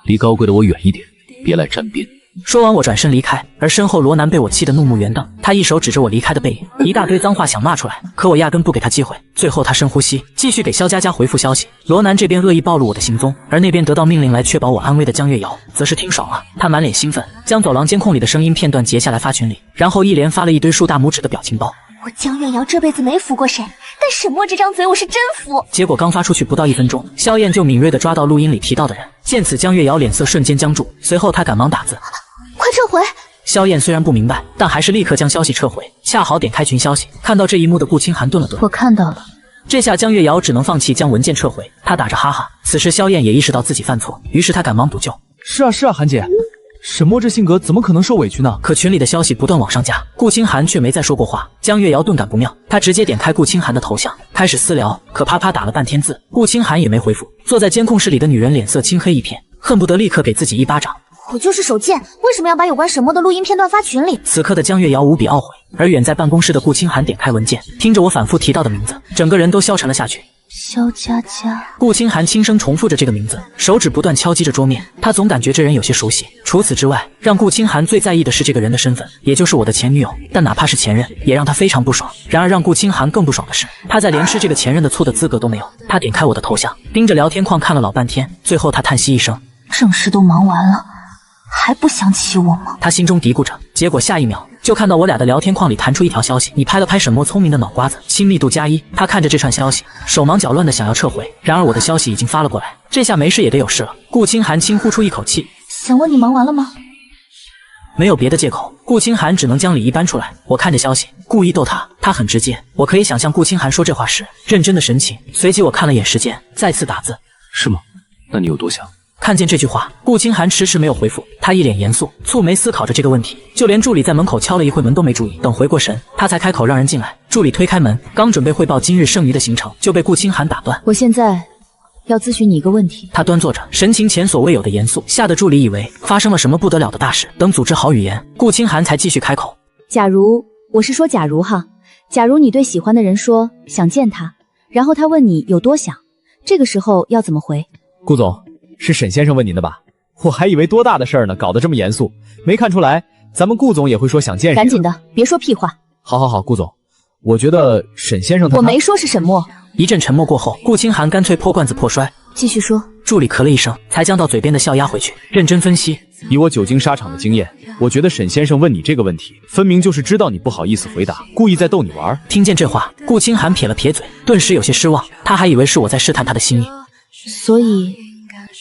离高贵的我远一点，别来沾边。说完，我转身离开，而身后罗南被我气得怒目圆瞪，他一手指着我离开的背影，一大堆脏话想骂出来，可我压根不给他机会。最后他深呼吸，继续给肖佳佳回复消息。罗南这边恶意暴露我的行踪，而那边得到命令来确保我安危的江月瑶则是听爽了，他满脸兴奋，将走廊监控里的声音片段截下来发群里，然后一连发了一堆竖大拇指的表情包。我江月瑶这辈子没服过谁，但沈墨这张嘴我是真服。结果刚发出去不到1分钟，萧燕就敏锐地抓到录音里提到的人，见此江月瑶脸色瞬间僵住，随后她赶忙打字。快撤回！萧燕虽然不明白，但还是立刻将消息撤回。恰好点开群消息，看到这一幕的顾清寒顿了顿。我看到了。这下江月瑶只能放弃将文件撤回，她打着哈哈。此时萧燕也意识到自己犯错，于是她赶忙补救。是啊，韩姐，沈墨这性格怎么可能受委屈呢？可群里的消息不断往上加，顾清寒却没再说过话。江月瑶顿感不妙，她直接点开顾清寒的头像，开始私聊，可啪啪打了半天字，顾清寒也没回复。坐在监控室里的女人脸色青黑一片，恨不得立刻给自己一巴掌。我就是手贱，为什么要把有关沈墨的录音片段发群里？此刻的江月瑶无比懊悔，而远在办公室的顾清寒点开文件，听着我反复提到的名字，整个人都消沉了下去。肖佳佳。顾清寒轻声重复着这个名字，手指不断敲击着桌面，他总感觉这人有些熟悉。除此之外，让顾清寒最在意的是这个人的身份，也就是我的前女友。但哪怕是前任，也让他非常不爽。然而让顾清寒更不爽的是，他在连吃这个前任的醋的资格都没有。他点开我的头像，盯着聊天框看了老半天，最后他叹息一声：正事都忙完了，还不想起我吗？他心中嘀咕着，结果下一秒就看到我俩的聊天框里弹出一条消息，你拍了拍沈墨聪明的脑瓜子，亲密度+1。他看着这串消息，手忙脚乱的想要撤回，然而我的消息已经发了过来，这下没事也得有事了。顾清寒轻呼出一口气，想问你忙完了吗？没有别的借口，顾清寒只能将礼仪搬出来。我看着消息，故意逗他，他很直接，我可以想象顾清寒说这话时认真的神情。随即我看了眼时间，再次打字。是吗？那你有多想？看见这句话，顾清寒迟迟没有回复，他一脸严肃，蹙眉思考着这个问题，就连助理在门口敲了一会门都没注意。等回过神，他才开口让人进来。助理推开门，刚准备汇报今日剩余的行程，就被顾清寒打断。我现在要咨询你一个问题。他端坐着，神情前所未有的严肃，吓得助理以为发生了什么不得了的大事。等组织好语言，顾清寒才继续开口。假如哈，假如你对喜欢的人说想见他，然后他问你有多想，这个时候要怎么回？顾总，是沈先生问您的吧？我还以为多大的事儿呢，搞得这么严肃，没看出来咱们顾总也会说想见谁。赶紧的，别说屁话。好，顾总，我觉得沈先生他……我没说是沈墨。一阵沉默过后，顾清寒干脆破罐子破摔，继续说。助理咳了一声，才将到嘴边的笑压回去，认真分析。以我久经沙场的经验，我觉得沈先生问你这个问题，分明就是知道你不好意思回答，故意在逗你玩。听见这话，顾清寒撇了撇嘴，顿时有些失望，他还以为是我在试探他的心意。所以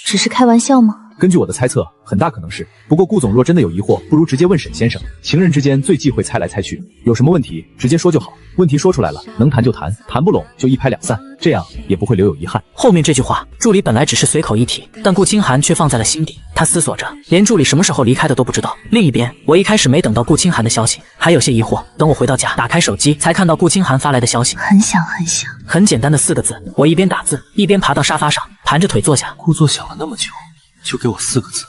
只是开玩笑吗？根据我的猜测，很大可能是。不过顾总若真的有疑惑，不如直接问沈先生。情人之间最忌讳猜来猜去，有什么问题直接说就好。问题说出来了，能谈就谈，谈不拢就一拍两散，这样也不会留有遗憾。后面这句话，助理本来只是随口一提，但顾清寒却放在了心底。他思索着，连助理什么时候离开的都不知道。另一边，我一开始没等到顾清寒的消息，还有些疑惑。等我回到家，打开手机，才看到顾清寒发来的消息。很想很想。很简单的4个字，我一边打字，一边爬到沙发上，盘着腿坐下。故作想了那么久，就给我4个字，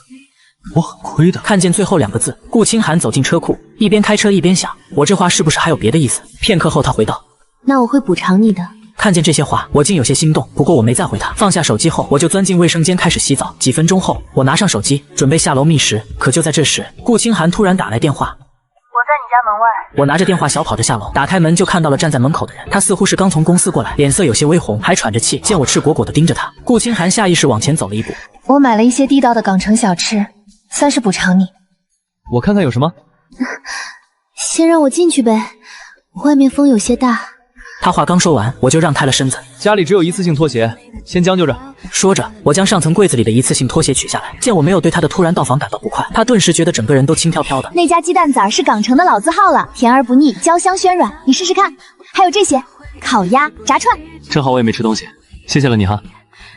我很亏的。看见最后2个字，顾清寒走进车库，一边开车一边想，我这话是不是还有别的意思？片刻后，他回道：“那我会补偿你的。”看见这些话，我竟有些心动。不过我没再回他。放下手机后，我就钻进卫生间开始洗澡。几分钟后，我拿上手机准备下楼觅食。可就在这时，顾清寒突然打来电话。我在你家门外。我拿着电话小跑着下楼，打开门就看到了站在门口的人。他似乎是刚从公司过来，脸色有些微红，还喘着气。见我赤果果地盯着他，顾清寒下意识往前走了一步。我买了一些地道的港城小吃，算是补偿你。我看看有什么。先让我进去呗，外面风有些大。他话刚说完，我就让开了身子。家里只有一次性拖鞋，先将就着。说着，我将上层柜子里的一次性拖鞋取下来。见我没有对他的突然到访感到不快，他顿时觉得整个人都轻飘飘的。那家鸡蛋仔是港城的老字号了，甜而不腻，焦香暄软，你试试看。还有这些烤鸭、炸串。正好我也没吃东西，谢谢了你哈。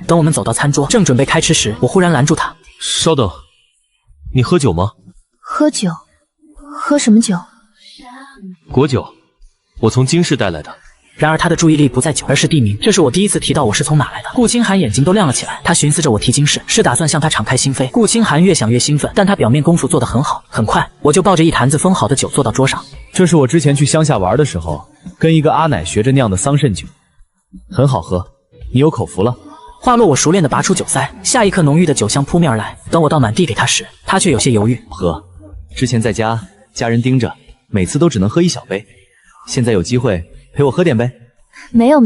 等我们走到餐桌，正准备开吃时，我忽然拦住他。稍等，你喝酒吗？喝酒？喝什么酒？果酒，我从京市带来的。然而他的注意力不在酒，而是地名。这是我第一次提到我是从哪来的。顾清寒眼睛都亮了起来，他寻思着我提京市是打算向他敞开心扉。顾清寒越想越兴奋，但他表面功夫做得很好。很快，我就抱着一坛子封好的酒坐到桌上。这是我之前去乡下玩的时候，跟一个阿奶学着酿的桑葚酒，很好喝，你有口福了。话落，我熟练地拔出酒塞，下一刻浓郁的酒香扑面而来。等我倒满递给他时，他却有些犹豫。喝，之前在家，家人盯着，每次都只能喝1小杯，现在有机会陪我喝点呗。没有，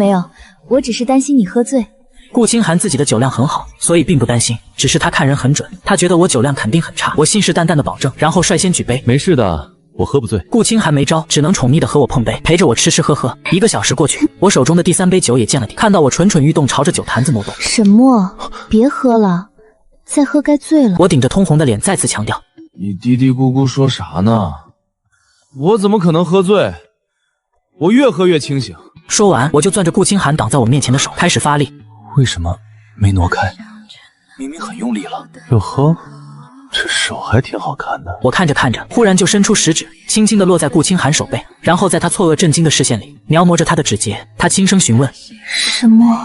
我只是担心你喝醉。顾清寒自己的酒量很好，所以并不担心，只是他看人很准，他觉得我酒量肯定很差。我信誓旦旦地保证，然后率先举杯。没事的，我喝不醉。顾清寒没招，只能宠溺地和我碰杯，陪着我吃吃喝喝。1个小时过去，我手中的第3杯酒也见了底，看到我蠢蠢欲动，朝着酒坛子挪动。沈墨，别喝了，再喝该醉了。我顶着通红的脸再次强调：“你嘀嘀咕咕说啥呢？我怎么可能喝醉？我越喝越清醒。”说完，我就攥着顾清寒挡在我面前的手开始发力。为什么没挪开？明明很用力了。哟呵，这手还挺好看的。我看着看着，忽然就伸出食指，轻轻地落在顾清寒手背，然后在他错愕震惊的视线里描摹着他的指节。他轻声询问：“沈墨，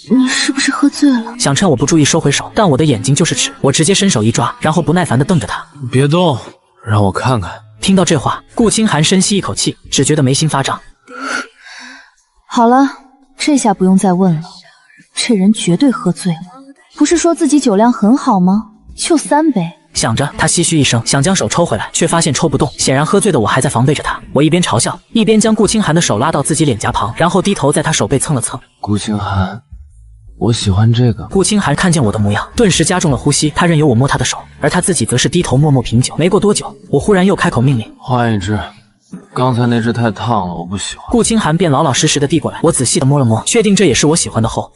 你是不是喝醉了？”想趁我不注意收回手，但我的眼睛就是尺，我直接伸手一抓，然后不耐烦地瞪着他。别动，让我看看。听到这话，顾清寒深吸一口气，只觉得眉心发胀。好了，这下不用再问了，这人绝对喝醉了。不是说自己酒量很好吗？就3杯。想着，他唏嘘一声，想将手抽回来，却发现抽不动。显然喝醉的我还在防备着他。我一边嘲笑，一边将顾清寒的手拉到自己脸颊旁，然后低头在他手背蹭了蹭。顾清寒，我喜欢这个。顾清寒看见我的模样，顿时加重了呼吸。他任由我摸他的手，而他自己则是低头默默品酒。没过多久，我忽然又开口命令：“换一支。刚才那只太烫了，我不喜欢。”顾清寒便老老实实的递过来，我仔细的摸了摸，确定这也是我喜欢的后，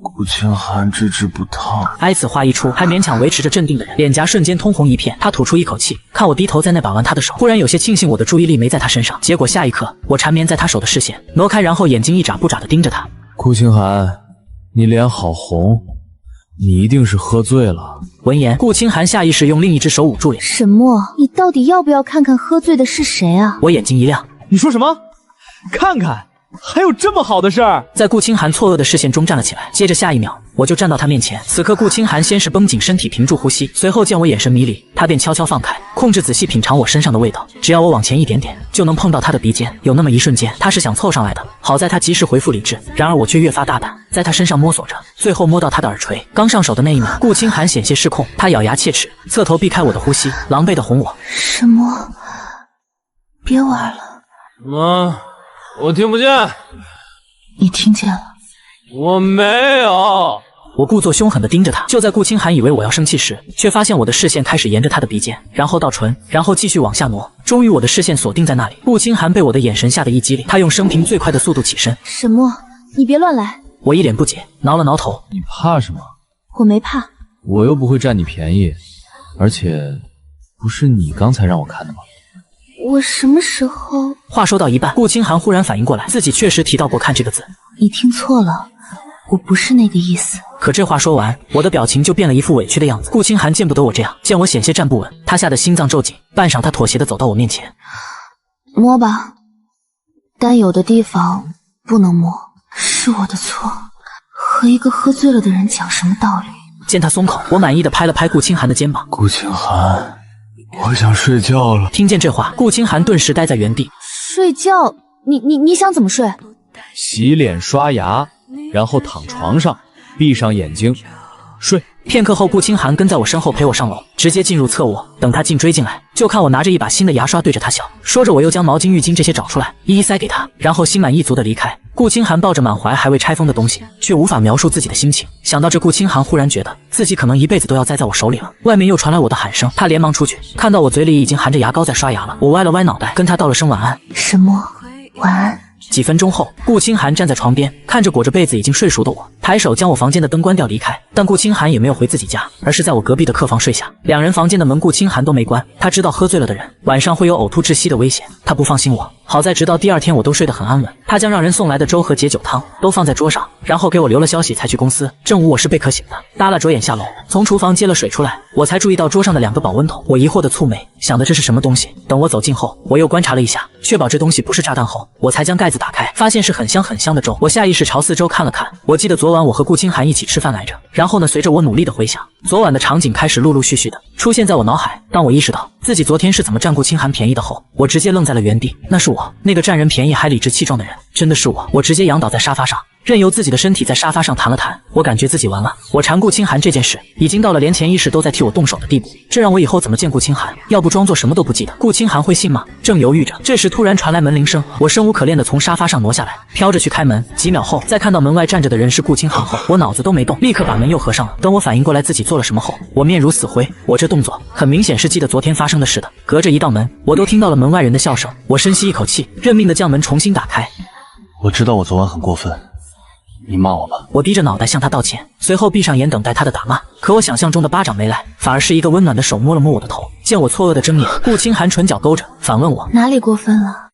顾清寒，这只不烫。挨此话一出，还勉强维持着镇定的人，脸颊瞬间通红一片。他吐出一口气，看我低头在那把玩他的手，忽然有些庆幸我的注意力没在他身上。结果下一刻，我缠绵在他手的视线挪开，然后眼睛一眨不眨的盯着他。顾清寒，你脸好红，你一定是喝醉了。闻言，顾清寒下意识用另一只手捂住脸。沈墨，你到底要不要看看喝醉的是谁啊？我眼睛一亮，你说什么？看看，还有这么好的事儿？在顾清寒错愕的视线中站了起来，接着下一秒，我就站到他面前。此刻顾清寒先是绷紧身体，屏住呼吸，随后见我眼神迷离，他便悄悄放开，控制仔细品尝我身上的味道。只要我往前一点点，就能碰到他的鼻尖。有那么一瞬间，他是想凑上来的，好在他及时回复理智。然而我却越发大胆，在他身上摸索着，最后摸到他的耳垂。刚上手的那一秒，顾清寒险些失控，他咬牙切齿，侧头避开我的呼吸，狼狈的哄我：“沈墨，别玩了。”什么？我听不见。你听见了？我没有。我故作凶狠地盯着他，就在顾清寒以为我要生气时，却发现我的视线开始沿着他的鼻尖，然后到唇，然后继续往下挪。终于我的视线锁定在那里。顾清寒被我的眼神吓得一激灵，他用生平最快的速度起身。沈墨，你别乱来。我一脸不解，挠了挠头。你怕什么？我没怕，我又不会占你便宜，而且不是你刚才让我看的吗？我什么时候？话说到一半，顾清寒忽然反应过来，自己确实提到过看这个字。你听错了，我不是那个意思。可这话说完，我的表情就变了一副委屈的样子。顾清寒见不得我这样，见我险些站不稳，他吓得心脏骤紧，半晌他妥协的走到我面前，摸吧，但有的地方不能摸，是我的错。和一个喝醉了的人讲什么道理？见他松口，我满意的拍了拍顾清寒的肩膀。顾清寒，我想睡觉了。听见这话，顾清寒顿时呆在原地。睡觉？你想怎么睡？洗脸刷牙，然后躺床上，闭上眼睛睡。片刻后，顾清寒跟在我身后陪我上楼，直接进入侧卧。等他进追进来，就看我拿着一把新的牙刷对着他笑。说着，我又将毛巾、浴巾这些找出来，一一塞给他，然后心满意足的离开。顾清寒抱着满怀还未拆封的东西，却无法描述自己的心情。想到这，顾清寒忽然觉得自己可能一辈子都要栽在我手里了。外面又传来我的喊声，他连忙出去，看到我嘴里已经含着牙膏在刷牙了。我歪了歪脑袋，跟他道了声晚安。什么？晚安？几分钟后，顾清寒站在床边，看着裹着被子已经睡熟的我，抬手将我房间的灯关掉离开。但顾清寒也没有回自己家，而是在我隔壁的客房睡下。两人房间的门顾清寒都没关，他知道喝醉了的人晚上会有呕吐窒息的危险，他不放心我。好在直到第二天我都睡得很安稳。他将让人送来的粥和解酒汤都放在桌上，然后给我留了消息才去公司。正午我是被渴醒的，耷拉着眼下楼，从厨房接了水出来，我才注意到桌上的2个保温桶。我疑惑的蹙眉，想的这是什么东西。等我走近后，我又观察了一下，确保这东西不是炸弹后，我才将盖子打开，发现是很香很香的粥。我下意识朝四周看了看，我记得昨晚我和顾清寒一起吃饭来着。然后呢，随着我努力的回想，昨晚的场景开始陆陆续续的出现在我脑海。当我意识到自己昨天是怎么占顾清寒便宜的后，我直接愣在了原地。那是我，那个占人便宜还理直气壮的人，真的是我。我直接仰倒在沙发上，任由自己的身体在沙发上弹了弹。我感觉自己完了。我缠顾清寒这件事已经到了连潜意识都在替我动手的地步，这让我以后怎么见顾清寒？要不装作什么都不记得，顾清寒会信吗？正犹豫着，这时突然传来门铃声，我生无可恋的从沙发上挪下来，飘着去开门。几秒后，在看到门外站着的人是顾清寒后，我脑子都没动，立刻把门又合上了。等我反应过来自己做了什么后，我面如死灰。我这动作很明显是记得昨天发生的事的。隔着一道门，我都听到了门外人的笑声。我深吸一口气，认命的将门重新打开。我知道我昨晚很过分，你骂我吧。我低着脑袋向他道歉，随后闭上眼等待他的打骂。可我想象中的巴掌没来，反而是一个温暖的手摸了摸我的头。见我错愕的睁眼，顾清寒唇角勾着，反问我哪里过分了？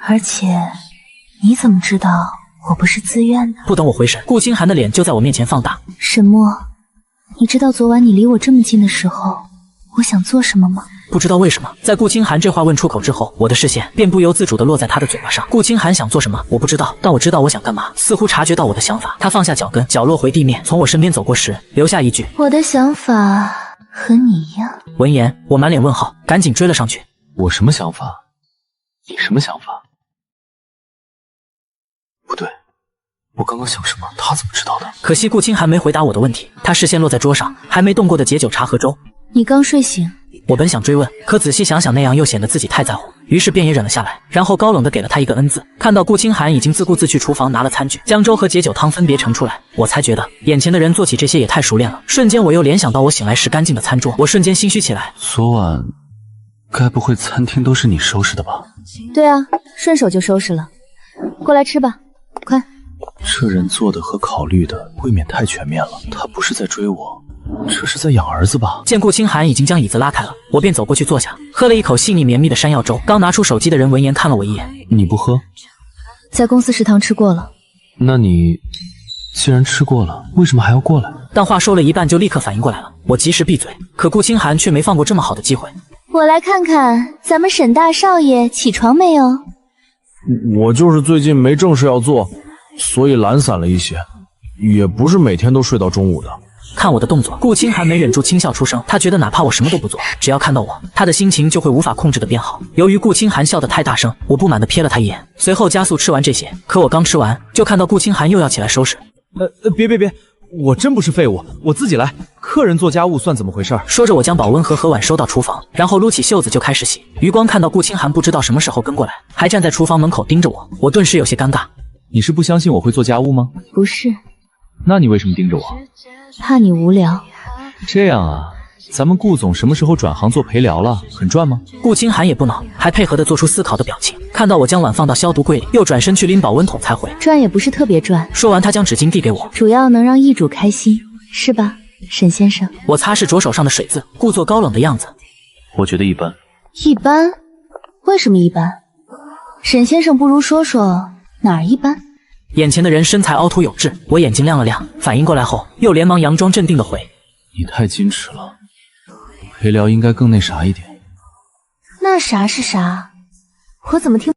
而且你怎么知道我不是自愿的？不等我回神，顾清寒的脸就在我面前放大。沈墨，你知道昨晚你离我这么近的时候，我想做什么吗？不知道为什么，在顾清寒这话问出口之后，我的视线便不由自主地落在他的嘴巴上。顾清寒想做什么，我不知道，但我知道我想干嘛。似乎察觉到我的想法，他放下脚跟，脚落回地面，从我身边走过时，留下一句：我的想法和你一样。闻言，我满脸问号，赶紧追了上去。我什么想法？你什么想法？不对，我刚刚想什么？他怎么知道的？可惜顾清寒没回答我的问题，他视线落在桌上还没动过的解酒茶和粥。你刚睡醒？我本想追问，可仔细想想那样又显得自己太在乎，于是便也忍了下来，然后高冷地给了他一个恩字。看到顾清寒已经自顾自去厨房拿了餐具，将粥和解酒汤分别盛出来，我才觉得眼前的人做起这些也太熟练了。瞬间我又联想到我醒来时干净的餐桌，我瞬间心虚起来。昨晚该不会餐厅都是你收拾的吧？对啊，顺手就收拾了。过来吃吧，快。这人做的和考虑的未免太全面了。他不是在追我，这是在养儿子吧？见顾清寒已经将椅子拉开了，我便走过去坐下，喝了一口细腻绵密的山药粥。刚拿出手机的人闻言看了我一眼。你不喝？在公司食堂吃过了。那你既然吃过了，为什么还要过来？但话说了一半就立刻反应过来了，我及时闭嘴，可顾清寒却没放过这么好的机会。我来看看咱们沈大少爷起床没有？我就是最近没正事要做，所以懒散了一些，也不是每天都睡到中午的。看我的动作，顾清寒没忍住轻笑出声。他觉得哪怕我什么都不做，只要看到我，他的心情就会无法控制的变好。由于顾清寒笑得太大声，我不满地瞥了他一眼，随后加速吃完这些。可我刚吃完，就看到顾清寒又要起来收拾。别，我真不是废物，我自己来。客人做家务算怎么回事？说着，我将保温盒和碗收到厨房，然后撸起袖子就开始洗。余光看到顾清寒不知道什么时候跟过来，还站在厨房门口盯着我，我顿时有些尴尬。你是不相信我会做家务吗？不是。那你为什么盯着我？怕你无聊。这样啊，咱们顾总什么时候转行做陪聊了？很赚吗？顾清寒也不恼，还配合地做出思考的表情。看到我将碗放到消毒柜里，又转身去拎保温桶才回。赚也不是特别赚。说完，他将纸巾递给我。主要能让易主开心，是吧？沈先生，我擦拭着手上的水渍，故作高冷的样子。我觉得一般。一般？为什么一般？沈先生，不如说说哪儿一般？眼前的人身材凹凸有致，我眼睛亮了亮，反应过来后，又连忙佯装镇定的回：“你太矜持了，陪聊应该更那啥一点。”那啥是啥？我怎么听